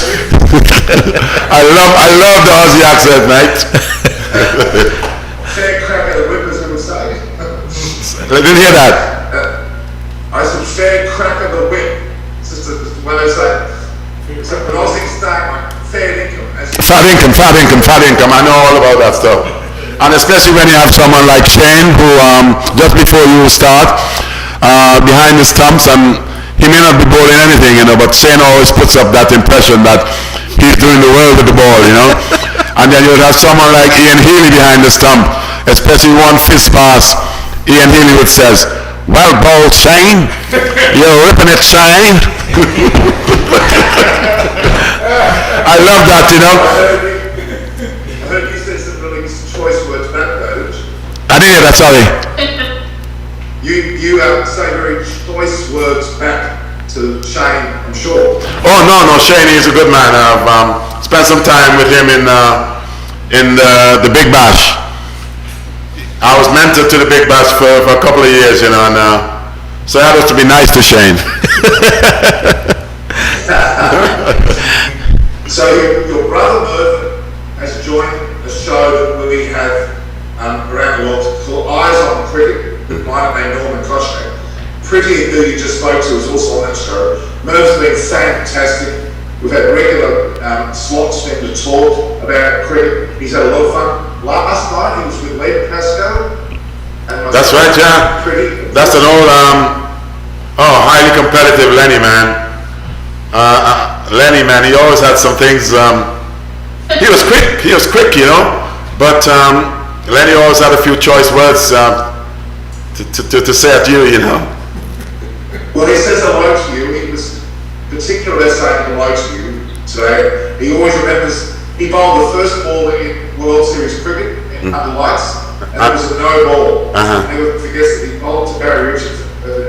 I love the Aussie accent, mate. Fair crack at the whip, as I would say. I didn't hear that. I said fair crack at the whip. It's just when they say, an Aussie start like fair income. Fat income. I know all about that stuff. And especially when you have someone like Shane, who just before you start, behind the stumps, and he may not be bowling anything, but Shane always puts up that impression that he's doing the world with the ball, And then you would have someone like Ian Healy behind the stump, especially one fist pass. Ian Healy would says, "Well bowled, Shane. You're ripping it, Shane." I love that, I heard you said some really choice words back though, didn't you? I didn't hear that, sorry. You say very choice words back to Shane, I'm sure. Oh no, Shane, he's a good man. I've spent some time with him in the Big Bash. I was mentored to the Big Bash for a couple of years, and so I had to be nice to Shane. So your brother Mervyn has joined a show that we have around the world called Eyes on Cricket. My name Norman Koshner. Pretty, who you just spoke to, is also on that show. Merv's been fantastic. We've had regular slots for him to talk about cricket. He's had a lot of fun. Last night he was with Lee Pascal. That's right, yeah. Pretty. That's an old, highly competitive Lenny, man. Lenny, man, he always had some things. He was quick, but Lenny always had a few choice words to say at you, Well, he says hello to you. He was particularly saying hello to you today. He always remembers He bowled the first ball in World Series cricket under lights, and it was a no ball. And never forgets that he bowled to Barry Richards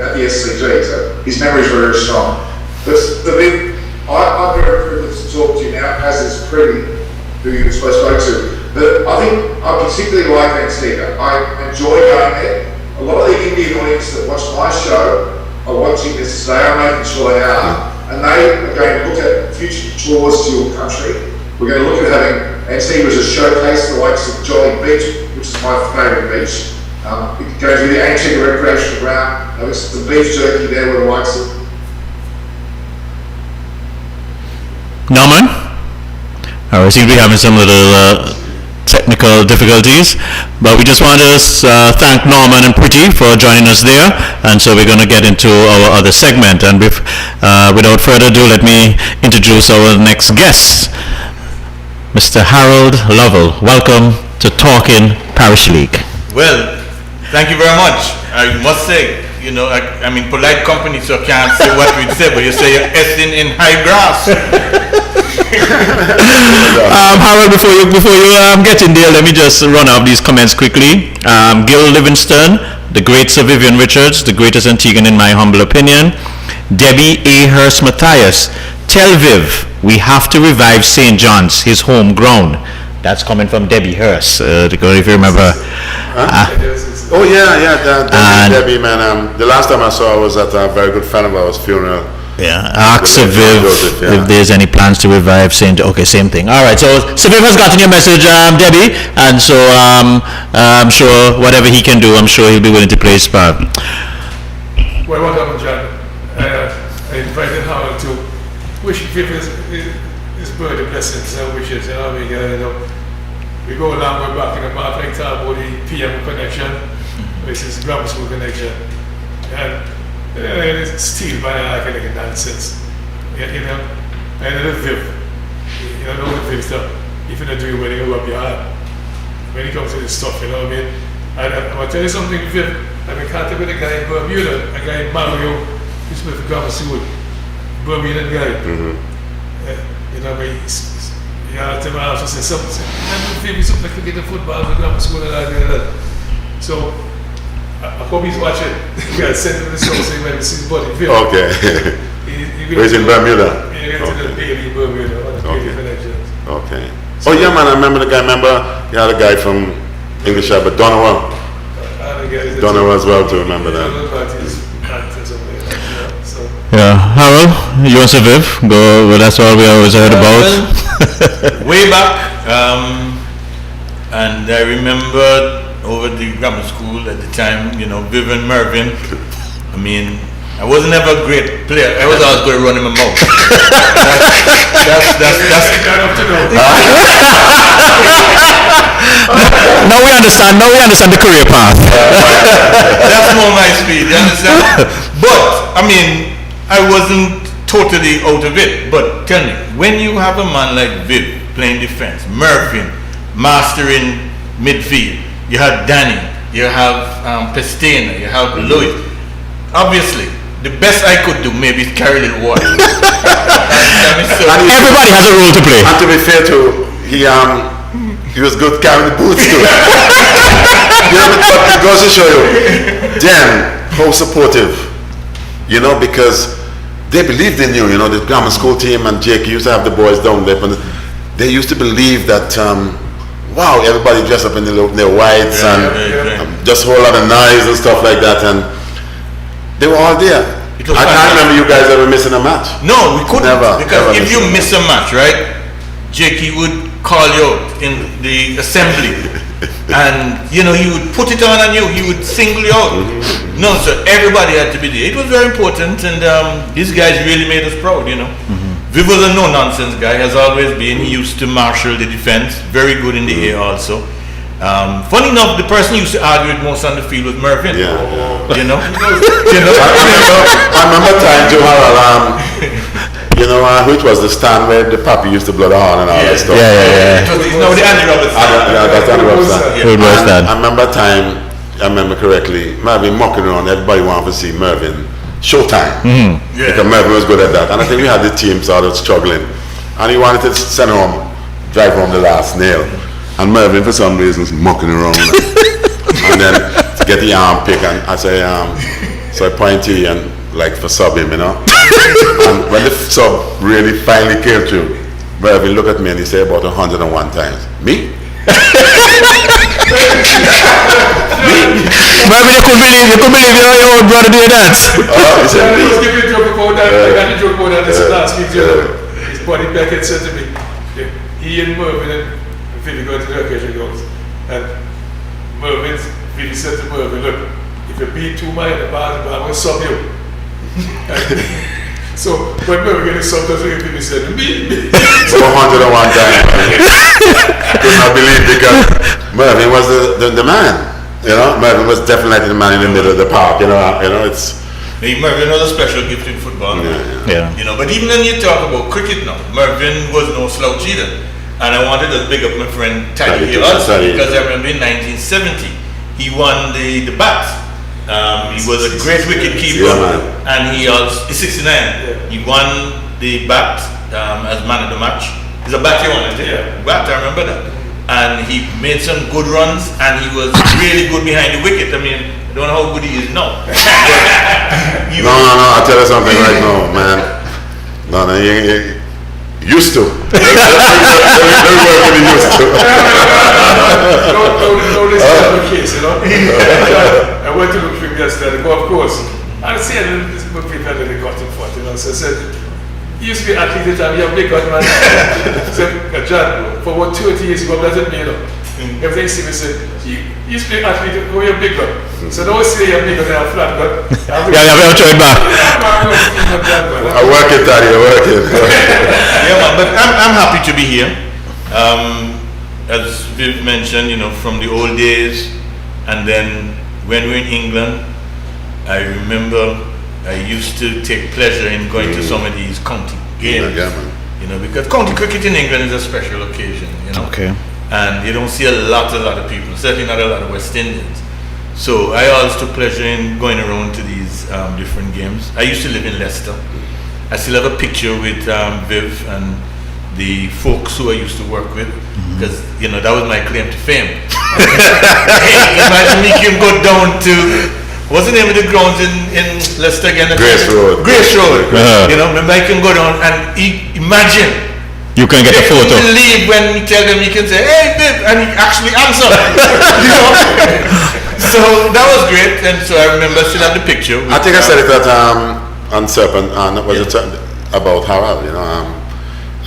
at the SCG, so his memories were very strong. But I'm very privileged to talk to you now, as is Pretty, who you spoke to. But I think I particularly like Antigua. I enjoy going there. A lot of the Indian audience that watch my show are watching this today. I'm making sure they are. And they are going to look at future tours to your country. We're going to look at having Antigua as a showcase, the likes of Jolly Beach, which is my favourite beach. Go to the Antigua recreational ground, having some beef jerky there with the likes of Norman? I seem to be having some little technical difficulties, but we just want to thank Norman and Pretty for joining us there, and so we're going to get into our other segment, and without further ado, let me introduce our next guest, Mr. Harold Lovell. Welcome to Talking Parish League. Well, thank you very much. I must say, I'm in polite company, so I can't say what we'd say, but you say you're essing in high grass. Harold, before you get in there, let me just run off these comments quickly. Gil Livingston, the great Sir Vivian Richards, the greatest Antiguan in my humble opinion. Debbie A. Hurst Matthias, tell Viv we have to revive St. John's, his home ground. That's coming from Debbie Hurst, if you remember. Oh yeah, Debbie, man. The last time I saw her was at a very good friend of ours' funeral. Yeah, ask Sir Viv if there's any plans to revive St. Okay, same thing. All right, so Sir Viv has gotten your message, Debbie, and so I'm sure whatever he can do, I'm sure he'll be willing to play his part. Well, what happened, John? I invited Harold to wish Viv his birthday blessings and wishes. We go a long way back in the past, like talk about the PM connection, which is grammar school connection, and it's still by like nonsense. And the Viv, the Viv stuff. If you don't do it, you'll rub your heart. When it comes to this stuff, you know what I mean? And I'm going to tell you something, Viv. I've been contact with a guy in Bermuda, a guy in Mario, who's with the grammar school, Bermudan guy. You have to also say something. Maybe something like to get the football for grammar school and that. So, I hope he's watching. We got to send him the show so he might see his buddy. Phil. Okay. He's in Bermuda. Yeah, to the baby in Bermuda. Okay. Oh yeah, man. I remember the guy. You had a guy from English, but Donovan. Donovan as well to remember that. Yeah, Harold, you and Sir Viv, go. Well, that's all we always heard about. Way back, and I remember over the grammar school at the time, Viv and Mervyn. I mean, I wasn't ever a great player. I was always going to run in my mouth. That's enough to know. Now we understand the career path. That's more my speed, you understand? But, I mean, I wasn't totally out of it. But tell me, when you have a man like Viv playing defense, Mervyn mastering midfield, you have Danny, you have Pestana, you have Louis. Obviously, the best I could do maybe is carry a little water. Everybody has a role to play. And to be fair to he was good carrying the boots too. But it goes to show you, damn, how supportive. Because they believed in you. The grammar school team and Jake used to have the boys down there, but they used to believe that. Wow, everybody dressed up in their whites and just a whole lot of knives and stuff like that, and they were all there. I can't remember you guys ever missing a match. No, we couldn't. Never. Because if you miss a match, right, Jakey would call you out in the assembly, and he would put it on you. He would single you out. No, so everybody had to be there. It was very important, and these guys really made us proud. Viv was a no-nonsense guy, has always been. He used to marshal the defense, very good in the air also. Funny enough, the person he used to argue with most on the field was Mervyn. Yeah. I remember time too, which was the stand where the puppy used to blow the horn and all that stuff. Yeah. No, the Andy Roberts. That's Andy Roberts. Yeah. I remember correctly, Mervyn mucking around, everybody wanted to see Mervyn showtime. Yeah. Because Mervyn was good at that. And I think we had the team sort of struggling. And he wanted to send home drive home the last nail. And Mervyn, for some reason, is mucking around. And then to get the arm pick, and I say, so I point to you and like for sub him, you know. And when the sub really finally came through, Mervyn looked at me and he said about 101 times, me? Mervyn, you couldn't believe your own brother doing that. He said, I was giving a joke about that. I got a joke about that last week. His buddy Beckett said to me, he and Mervyn and Philly go to the occasion goes. And Philly said to Mervyn, look, if you beat 2 miles in the bar, I'm going to sub you. So when Mervyn gets subbed, Philly said, me. So 101 times. Could not believe, because Mervyn was the man. You know, Mervyn was definitely the man in the middle of the park. You know, it's. Mervyn was a special gift in football. Yeah. You know, but even when you talk about cricket now, Mervyn was no slouch either. And I wanted to big up my friend Taddy here also, because I remember in 1970 he won the bat. He was a great wicket keeper, and he also 69. He won the bat as man of the match. It's a bat you won, isn't it? Bat, I remember that. And he made some good runs, and he was really good behind the wicket. I mean, I don't know how good he is now. No, I'll tell you something right now, man. No, you used to. Let me work with the used to. No, this is the case, you know. I went to the trip yesterday, the golf course. I see this people that they got in front, you know. So I said, you used to be an athlete at the time, you're a big gun, man. So, John, for about 2 or 3 years ago, that's what me, you know. Everything see me say, you used to be an athlete, oh, you're a big gun. So don't say you're big gun, you're a flat gun. Yeah, I'm trying back. I work it, Daddy, I work it. Yeah, man, but I'm happy to be here. As Viv mentioned, you know, from the old days, and then when we were in England, I remember I used to take pleasure in going to some of these county games. Yeah, man. You know, because county cricket in England is a special occasion, you know. Okay. And you don't see a lot of people, certainly not a lot of West Indians. So I always took pleasure in going around to these different games. I used to live in Leicester. I still have a picture with Viv and the folks who I used to work with, because you know that was my claim to fame. Hey, imagine me can go down to what's the name of the grounds in Leicester again? Grace Road. Grace Road. You know, remember I can go down and imagine. You can get a photo. You believe when we tell them, you can say, "Hey, babe," and he actually answered. You know? So that was great, and so I remember still have the picture. I think I said it at on Serpent, was it about Harold, you know,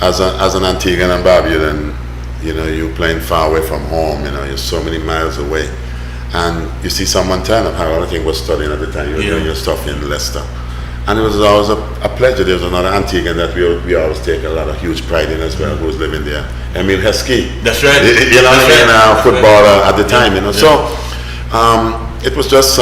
as an Antiguan and Barbudan, you know, you playing far away from home, you know, you're so many miles away, and you see someone turn up. Harold, I think, was studying at the time. You were doing your stuff in Leicester, and it was always a pleasure. There was another Antiguan that we always take a lot of huge pride in as well, who was living there, Emil Heskey. That's right. You know what I mean? Footballer at the time, you know. So it was just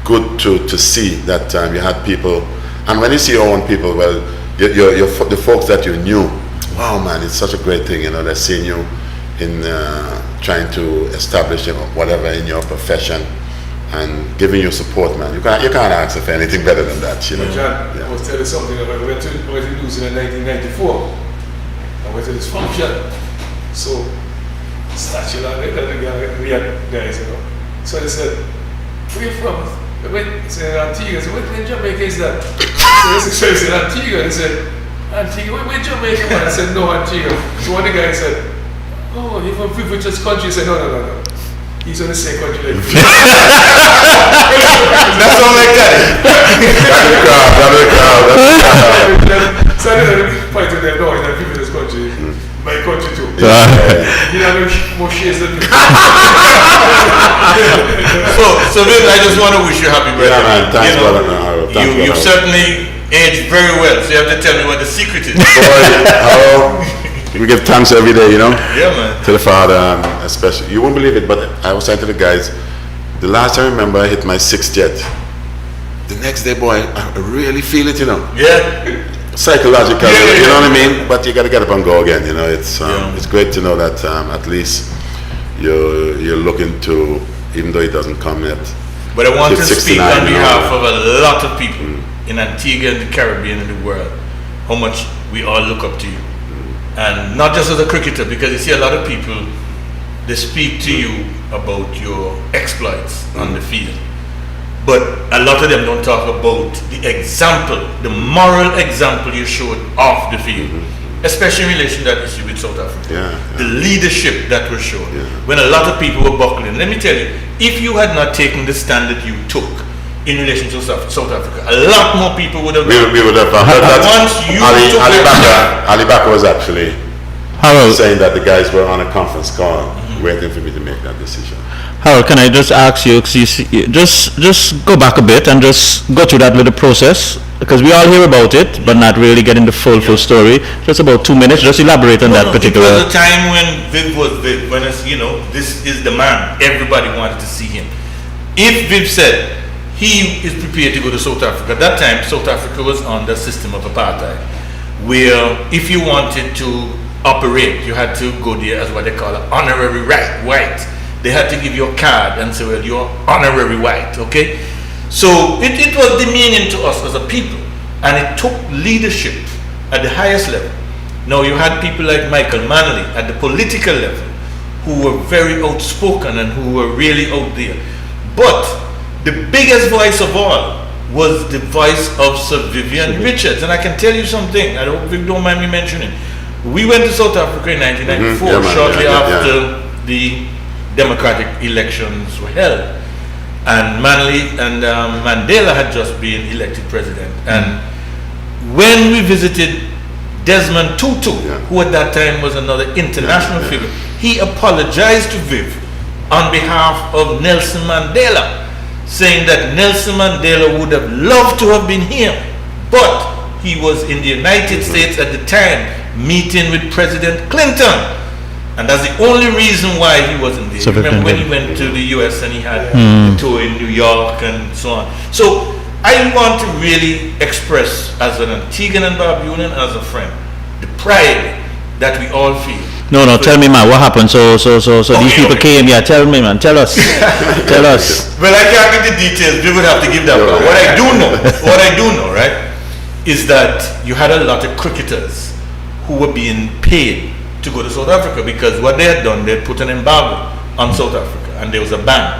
good to see that you had people, and when you see your own people, well, the folks that you knew, wow, man, it's such a great thing, you know, they're seeing you in trying to establish, you know, whatever in your profession and giving you support, man. You can't ask for anything better than that, you know. John, I was telling you something. I went to New Zealand in 1994. I went to this function. So, statue like that, we had guys, you know. So they said, where you from? I went, said Antigua. I said, what in Jamaica is that? So I said, Antigua. They said, Antigua, where Jamaica, man? I said, no, Antigua. So one of the guys said, oh, you're from which country? I said, no. He's on the same country like me. That's all like that. That's the crowd. So I didn't point to them, no, he's not people in this country. My country too. You know, more shares than me. So Viv, I just want to wish you happy birthday. Yeah, man, thanks, you know, brother. You've certainly aged very well, so you have to tell me what the secret is. We give thanks every day, you know. Yeah, man. To the Father, especially. You won't believe it, but I was saying to the guys, the last time I remember I hit my 6th jet. The next day, boy, I really feel it, you know. Yeah. Psychologically, you know what I mean? But you got to get up and go again, you know. It's great to know that at least you're looking to, even though it doesn't come yet. But I want to speak on behalf of a lot of people in Antigua and the Caribbean and the world, how much we all look up to you. And not just as a cricketer, because you see a lot of people, they speak to you about your exploits on the field. But a lot of them don't talk about the example, the moral example you showed off the field, especially in relation to that issue with South Africa. The leadership that was shown when a lot of people were buckling. Let me tell you, if you had not taken the stand that you took in relation to South Africa, a lot more people would have. We would have. Once you Ali Bakr was actually saying that the guys were on a conference call waiting for me to make that decision. Harold, can I just ask you, just go back a bit and just go through that little process, because we all hear about it, but not really getting the full story. Just about 2 minutes, just elaborate on that particular. It was a time when Viv was Viv, when it's, this is the man, everybody wanted to see him. If Viv said he is prepared to go to South Africa, at that time South Africa was on the system of apartheid, where if you wanted to operate, you had to go there as what they call an honorary white. They had to give you a card and say, well, you're honorary white, okay? So it was demeaning to us as a people, and it took leadership at the highest level. Now you had people like Michael Manley at the political level who were very outspoken and who were really out there. But the biggest voice of all was the voice of Sir Vivian Richards. And I can tell you something, I hope you don't mind me mentioning. We went to South Africa in 1994, shortly after the democratic elections were held, and Manley and Mandela had just been elected president. And when we visited Desmond Tutu, who at that time was another international figure, he apologized to Viv on behalf of Nelson Mandela, saying that Nelson Mandela would have loved to have been here, but he was in the United States at the time meeting with President Clinton. And that's the only reason why he wasn't there. Remember when he went to the US and he had a tour in New York and so on. So I want to really express, as an Antiguan and Barbadian and as a friend, the pride that we all feel. No, tell me, man, what happened? So these people came. Yeah, tell me, man. Tell us. Tell us. Well, I can't give the details. We would have to give that. What I do know, right, is that you had a lot of cricketers who were being paid to go to South Africa, because what they had done, they had put an embargo on South Africa, and there was a ban,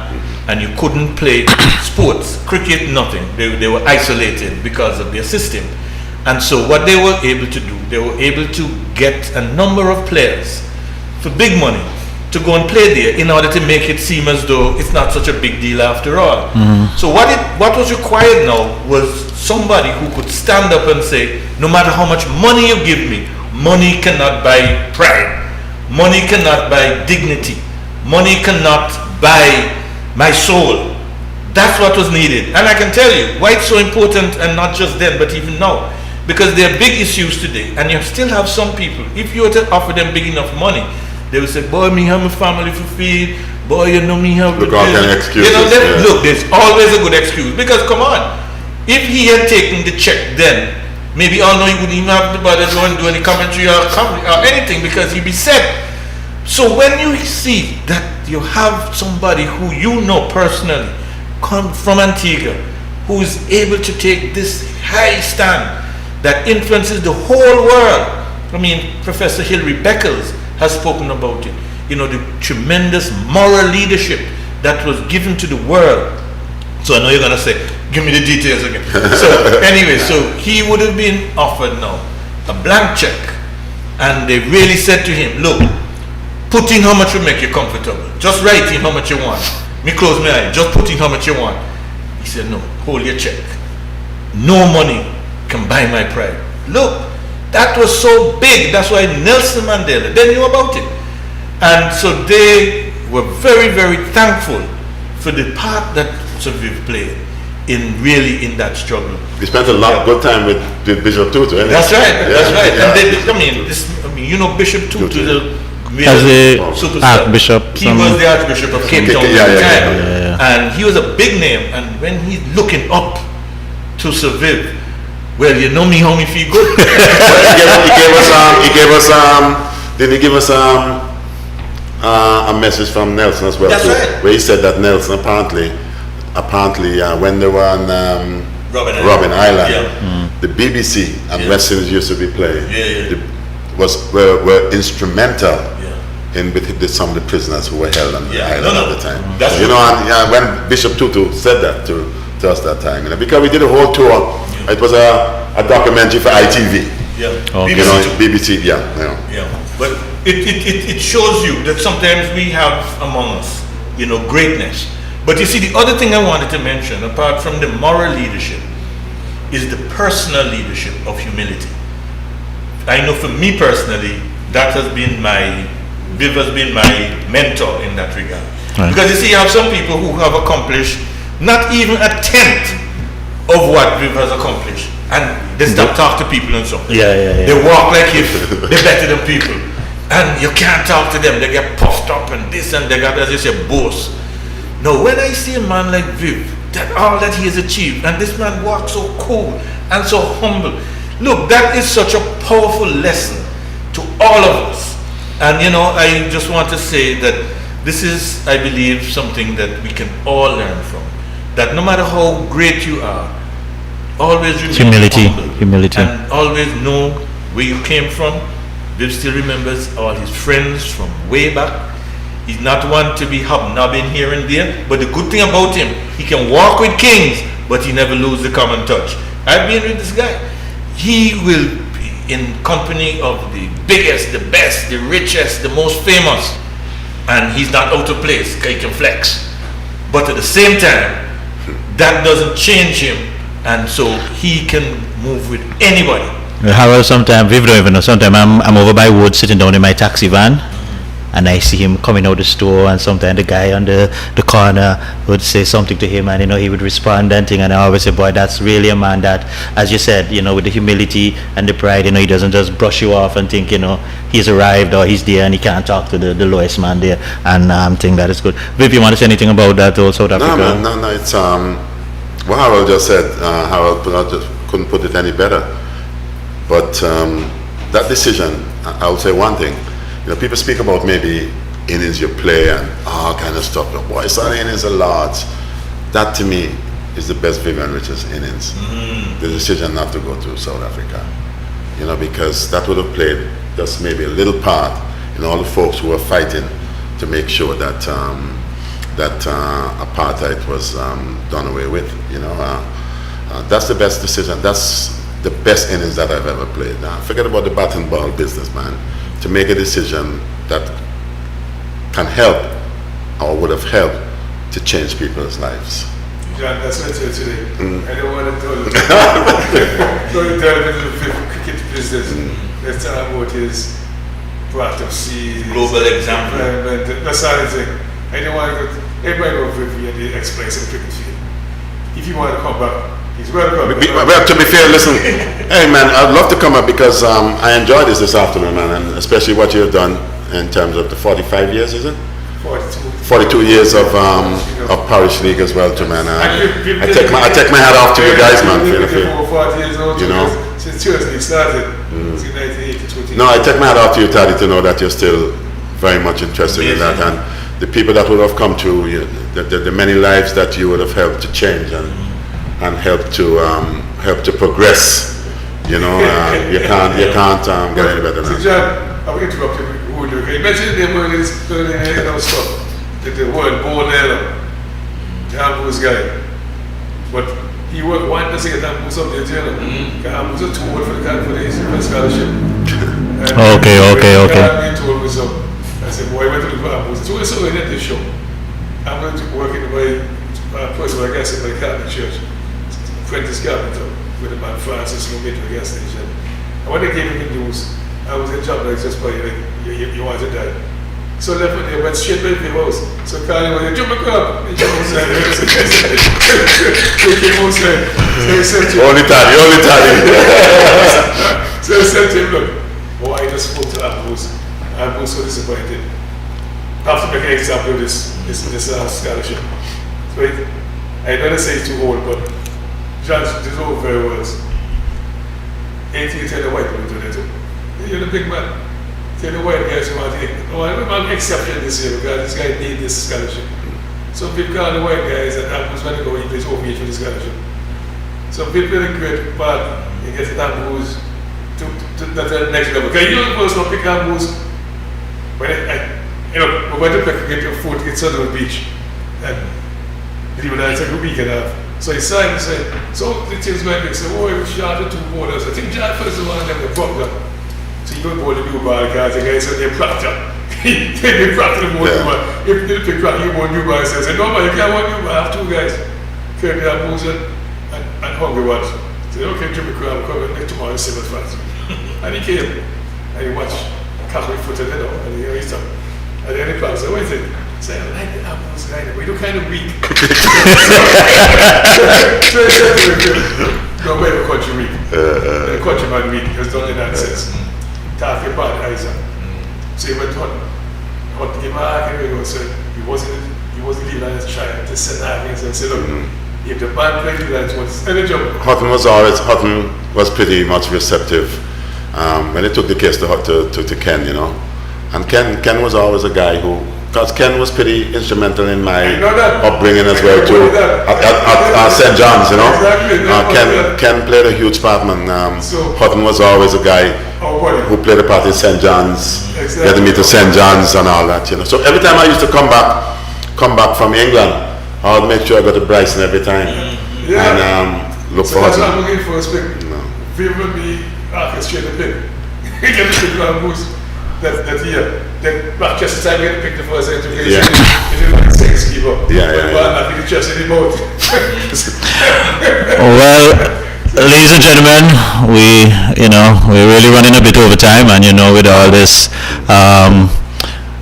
and you couldn't play sports, cricket, nothing. They were isolated because of their system. And so what they were able to do, they were able to get a number of players for big money to go and play there in order to make it seem as though it's not such a big deal after all. So what was required now was somebody who could stand up and say, no matter how much money you give me, money cannot buy pride. Money cannot buy dignity. Money cannot buy my soul. That's what was needed. And I can tell you why it's so important, and not just then, but even now. Because there are big issues today, and you still have some people, if you were to offer them big enough money, they would say, boy, me have a family for feed. Boy, you know me have... Look, all kind of excuses. Look, there's always a good excuse. Because, come on, if he had taken the check then, maybe I know he wouldn't even have to bother going to do any commentary or anything, because he'd be set. So when you see that you have somebody who you know personally come from Antigua, who is able to take this high stand that influences the whole world. I mean, Professor Hilary Beckles has spoken about it. You know, the tremendous moral leadership that was given to the world. So I know you're going to say, give me the details again. So anyway, so he would have been offered now a blank check, and they really said to him, look, put in how much will make you comfortable. Just write in how much you want. Me close my eye, just put in how much you want. He said, no, hold your check. No money can buy my pride. Look, that was so big. That's why Nelson Mandela, they knew about it. And so they were very, very thankful for the part that Sir Viv played in that struggle. We spent a lot of good time with Bishop Tutu. That's right. That's right. Yeah. And you know Bishop Tutu, as the superstar. Archbishop. He was the Archbishop of Cape Town at the time. And he was a big name. And when he's looking up to Sir Viv, well, you know me how me feel good. Did he give us a message from Nelson as well? That's right. Where he said that Nelson apparently when they were on Robben Island, the BBC and West Indies used to be playing. were instrumental in with some of the prisoners who were held on the island at the time. That's and when Bishop Tutu said that to us that time, because we did a whole tour. It was a documentary for ITV. BBC. But it shows you that sometimes we have among us, greatness. But you see, the other thing I wanted to mention, apart from the moral leadership, is the personal leadership of humility. I know for me personally, that has been Viv has been my mentor in that regard. Right. Because you see, you have some people who have accomplished not even a tenth of what Viv has accomplished. And they stop talking to people and so on. They walk like if they're better than people. And you can't talk to them. They get puffed up and this and they got, as you say, boast. No, when I see a man like Viv, that all that he has achieved, and this man walks so cool and so humble. Look, that is such a powerful lesson to all of us. And I just want to say that this is, I believe, something that we can all learn from. That no matter how great you are, always remain humility, and always know where you came from. Viv still remembers all his friends from way back. He's not one to be hobnobbing here and there, but the good thing about him, he can walk with kings, but he never loses the common touch. I've been with this guy. He will be in company of the biggest, the best, the richest, the most famous, and he's not out of place because he can flex. But at the same time, that doesn't change him, and so he can move with anybody. Harold, sometimes, Viv don't even know, sometimes I'm over by Wood sitting down in my taxi van, and I see him coming out the store, and sometimes the guy on the corner would say something to him, and he would respond and thing, and I always say, boy, that's really a man that, as you said, with the humility and the pride, he doesn't just brush you off and think, he's arrived or he's there and he can't talk to the lowest man there, and I think that is good. Viv, you want to say anything about that or South Africa? No, it's what Harold just said. Harold couldn't put it any better. But that decision, I'll say one thing. People speak about maybe innings you play and all kind of stuff. But boy, some innings are large. That to me is the best Vivian Richards innings. The decision not to go to South Africa. Because that would have played just maybe a little part in all the folks who were fighting to make sure that that apartheid was done away with. That's the best decision. That's the best innings that I've ever played. Now, forget about the bat and ball business, man. To make a decision that can help or would have helped to change people's lives. John, that's what I said today. I don't want to tell you the cricket business. Let's talk about his part of sea. Global example. That's all I'm saying. I don't want to go. Everybody knows if explain some cricket field. If you want to come back, he's welcome. Well, to be fair, listen, hey man, I'd love to come up because I enjoyed this afternoon, man, and especially what you've done in terms of the 45 years, is it? 42 years of Parish League as well, too, man. I take my hat off to you guys, man. Since Tuesday started, since 1980. No, I take my hat off to you, Taddy, to know that you're still very much interested in that, and the people that would have come to you, the many lives that you would have helped to change and help to progress. You can't get any better than that. John, I will interrupt you. Imagine the word is stuff. The word born there, John was guy. But he worked one to get that up there, I was a tour for the scholarship. Okay. I said, boy, I went to the Bahamas. So it's already at this show. I'm going to work in my person, I guess, in my Catholic church. Apprentice carpenter with a man Francis who made to the gas station. And when they gave him the news, I was in job like just by you want to die. So left when they went straight by the house. So Carly was like, jump across. He came outside. So he said to him, only time. So he said to him, look, boy, I just spoke to Ambrose. Ambrose so disappointed. I have to make an example of this scholarship. So I don't say it's too old, but John, these are very words. 18 tell the white people to do it. You're the big man. Tell the white guys who want to take it. Oh, I'm exception this year because this guy needs this scholarship. Some people call the white guys and Ambrose when they go, he plays overage for the scholarship. Some people in a great part, he gets Ambrose to that's the next level. Because you know the person pick up moves when we went to get your food, get to the beach, and he would have like a week and a half. So he saw him and said, so the things went, they said, oh, we shot the 2 borders. I think John first of all, them they broke them. So you don't board the new bar, guys, the guy said they're proctor. They proctor the board, if they pick up, you board new bar, he says, no, man, you can't want new bar, I have 2 guys. Kirby and Moser and Hungry Ones. Said, okay, Jimmy Crab, come in tomorrow, 7 fast. And he came, and he watched Catholic footage, and he used to. And then he said, what is it? I said, I like the apples, we do kind of weak. So he said to him, no, wait a country week. The countryman week, because don't in that sense. Talk about Isaac. So he went on to give back, and he said, he wasn't leaving on his child to send out things and say, look, if the band played that, what's any job? Hutton was pretty much receptive when they took the case to Ken, you know. And Ken was always a guy who, because Ken was pretty instrumental in my upbringing as well too. At St. John's, you know. Exactly. Ken played a huge part, man. Hutton was always a guy who played a part in St. John's. Exactly. Getting me to St. John's and all that, you know. So every time I used to come back from England, I would make sure I got to Bryson every time. And look forward to it. That's what I'm looking for, respect. Favor me, orchestrate the pick. Get the pick around boost that year. Then back just the time we get to pick the first interview. It is like a sex keeper. I think it's just anymore. Well, ladies and gentlemen, we're really running a bit over time, and with all this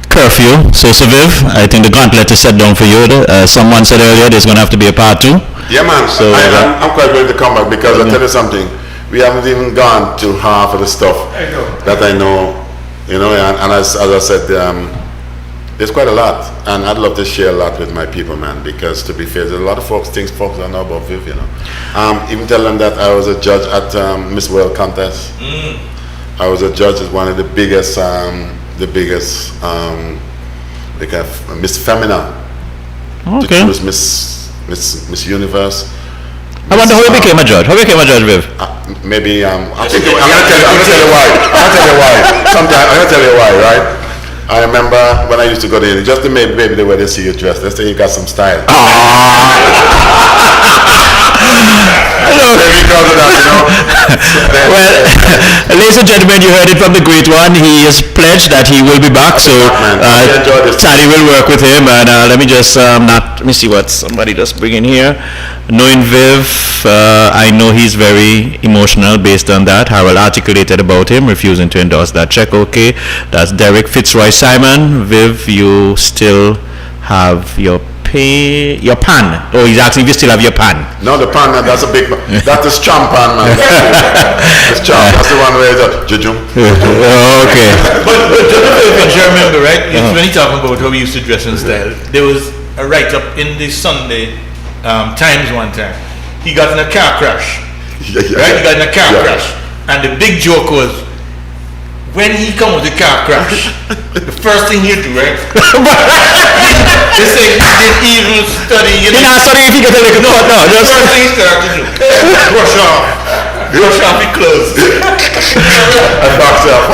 curfew. So Viv, I think the gauntlet is set down for you. Someone said earlier there's going to have to be a part 2. Yeah, man. So I'm quite ready to come back because I'll tell you something. We haven't even gone to half of the stuff that I know. And as I said, there's quite a lot, and I'd love to share a lot with my people, man. Because to be fair, there's a lot of folks don't know about Viv, Even tell them that I was a judge at Miss World contest. I was a judge at one of the biggest. Miss Femina. Okay. She was Miss Universe. I wonder how you became a judge. How you became a judge, Viv? Maybe I'm gonna tell you why. I'm gonna tell you why, right? I remember when I used to go there, just to maybe the way they see you dressed, they say you got some style. Because of that, Well, ladies and gentlemen, you heard it from the great one. He has pledged that he will be back, so Taddy will work with him. And let me just let me see what somebody just bring in here. Knowing Viv, I know he's very emotional based on that. Harold articulated about him, refusing to endorse that check. Okay, that's Derek Fitzroy Simon. Viv, you still have your pan. Oh, he's asking if you still have your pan. No, the pan, man, that's a big, that's the strong pan, man. It's strong, that's the one where it's jujum. Okay. But if you remember, right, when he talking about how we used to dress in style, there was a write-up in the Sunday Times one time. He got in a car crash. Right? He got in a car crash. And the big joke was, when he come with the car crash, the first thing he do, right? They say he didn't even study. He not study if he got a little no. The first thing he started to do, brush off his clothes. And box up.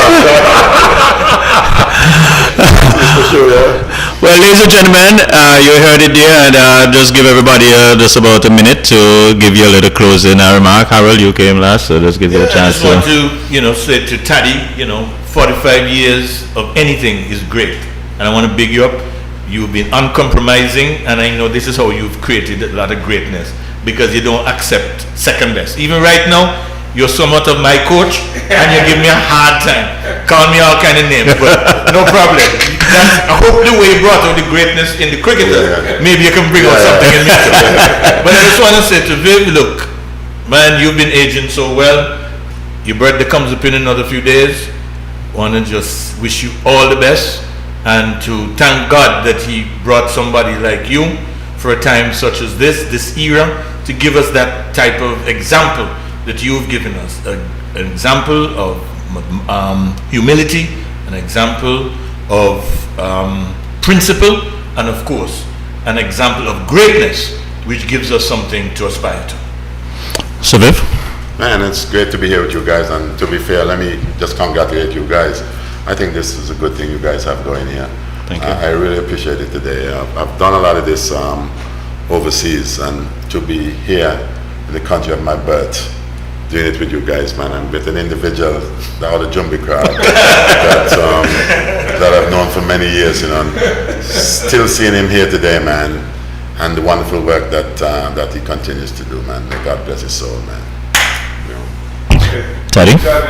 For sure, yeah. Well, ladies and gentlemen, you heard it there, and just give everybody just about a minute to give you a little closing remark. Harold, you came last, so let's give you a chance. I just want to, say to Taddy, 45 years of anything is great, and I want to big you up. You've been uncompromising, and I know this is how you've created a lot of greatness, because you don't accept second best. Even right now, you're somewhat of my coach, and you give me a hard time. Call me all kind of names, but no problem. I hope the way you brought out the greatness in the cricketer, maybe you can bring out something in me too. But I just want to say to Viv, look, man, you've been aging so well. Your birthday comes up in another few days. I want to just wish you all the best, and to thank God that He brought somebody like you for a time such as this era, to give us that type of example that you've given us, an example of humility, an example of principle, and of course an example of greatness, which gives us something to aspire to. So Viv? Man, it's great to be here with you guys, and to be fair, let me just congratulate you guys. I think this is a good thing you guys have going here. Thank you. I really appreciate it today. I've done a lot of this overseas, and to be here in the country of my birth, doing it with you guys, man, and with an individual, the other Jumbi crowd, that I've known for many years, you know, and still seeing him here today, man, and the wonderful work that he continues to do, man. May God bless his soul, man. You know. Teddy? John, I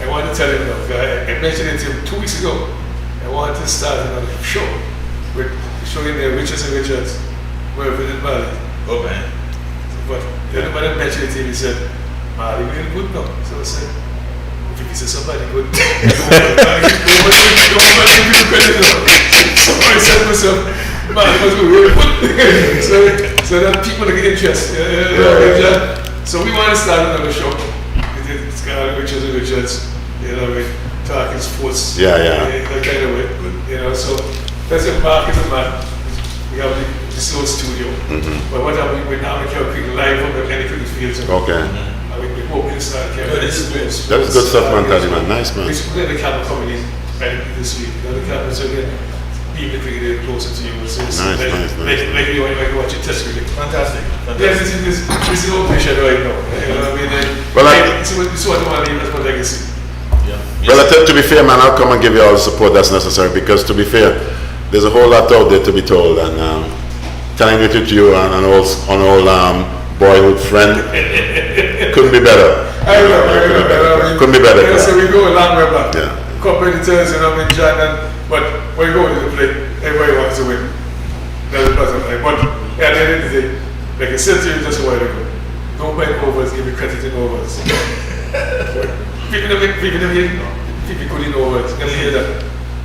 want to tell you, I mentioned it to him 2 weeks ago. I wanted to start another show with showing the Richards and Richards, wherever in Mali. Oh man. But the other man mentioned it to him, he said, Mali, we're good now. So I said, if you say somebody good, so I said to myself, Mali was really good. So that people get interest. So we want to start another show. It's called Richards and Richards, you know, talking sports, Yeah. that kind of way, you know. So that's a market of man. We have this old studio, but what have we now? We can create live on any cricket fields. Okay. I mean, we hope to start carrying This is That's good stuff, man, Teddy, man. Nice, man. We're the camera companies this week. The cameras are getting people cricket closer to you. So it's Nice. like you watch it test cricket. fantastic. Yes, this is all pressure right now. You know what I mean? Well, it's what I want to leave as my legacy. Yeah. Well, to be fair, man, I'll come and give you all the support that's necessary, because to be fair, there's a whole lot out there to be told, and telling it to you and an old boyhood friend couldn't be better. I know. Couldn't be better. Yeah, so we go a long way back. Yeah. Competitors, you know, I mean, John, but when we go to the play, everybody wants to win. That's the bottom line. But at the end of the day, like I said to you just a while ago, don't buy overs, give me credit in overs. People good in overs, you can hear that.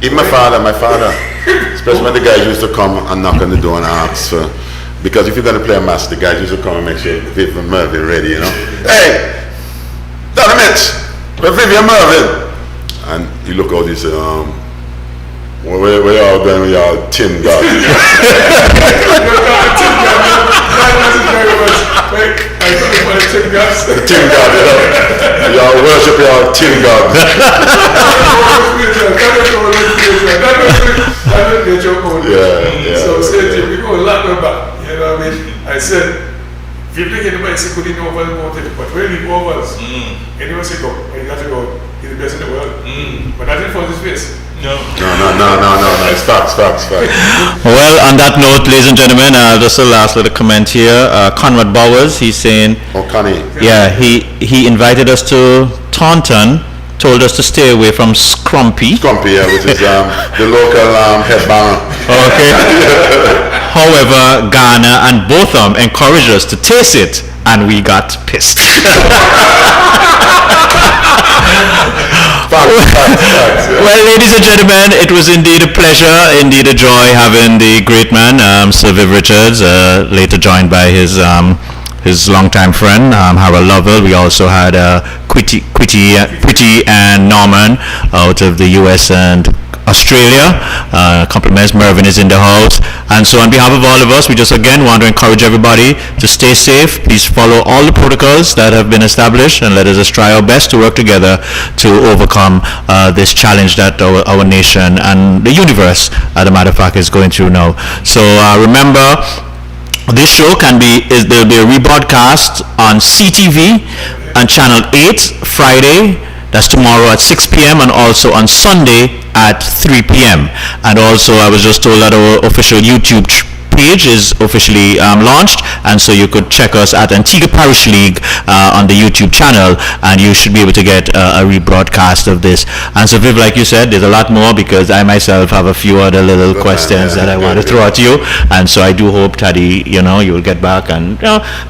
Even my father, especially when the guys used to come and knock on the door and ask for, because if you're going to play a match, the guys used to come and make sure Vivian Mervyn ready, you know. Hey, Donny Mitch, where's Vivian Mervyn? And you look out, you say, where y'all going with y'all tin god? Tin god, you know. Y'all worship y'all tin god. Yeah. So said we go a lot back. You know what I mean? I said, if you bring anybody say couldn't over the mountain, but when we go overs, anyone say go, and you have to go, he's the best in the world. But that didn't fall his face. No. It's facts. Well, on that note, ladies and gentlemen, just a last little comment here. Conrad Bowers, he's saying, Oh, Connie. yeah, he invited us to Taunton, told us to stay away from Scrumpy. Scrumpy, yeah, which is the local headbanger. Okay. However, Ghana and Botham encouraged us to taste it, and we got pissed. Facts, yeah. Well, ladies and gentlemen, it was indeed a pleasure, indeed a joy having the great man, Sir Viv Richards, later joined by his longtime friend, Harold Lovell. We also had Quitty and Norman out of the US and Australia. Compliments, Mervyn is in the house. And so on behalf of all of us, we just again want to encourage everybody to stay safe. Please follow all the protocols that have been established, and let us just try our best to work together to overcome this challenge that our nation and the universe, as a matter of fact, is going through now. So remember, this show there'll be a rebroadcast on CTV and Channel 8 Friday. That's tomorrow at 6 p.m. and also on Sunday at 3 p.m. And also I was just told that our official YouTube page is officially launched, and so you could check us at Antigua Parish League on the YouTube channel, and you should be able to get a rebroadcast of this. And so Viv, like you said, there's a lot more, because I myself have a few other little questions that I want to throw at you, and so I do hope, Taddy, you'll get back, and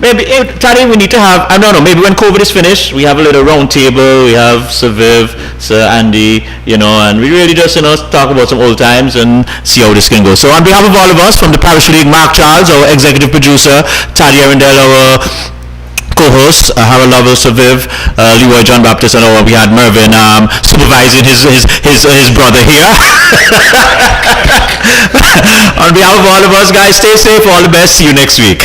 maybe Taddy, we need to have, I don't know, maybe when COVID is finished, we have a little round table, we have Sir Viv, Sir Andy, and we really just talk about some old times and see how this can go. So on behalf of all of us from the Parish League, Mark Charles, our executive producer, Taddy Arundel, our co-host, Harold Lovell, Sir Viv, Leroy John Baptist, and we had Mervyn supervising his brother here. On behalf of all of us, guys, stay safe, all the best, see you next week.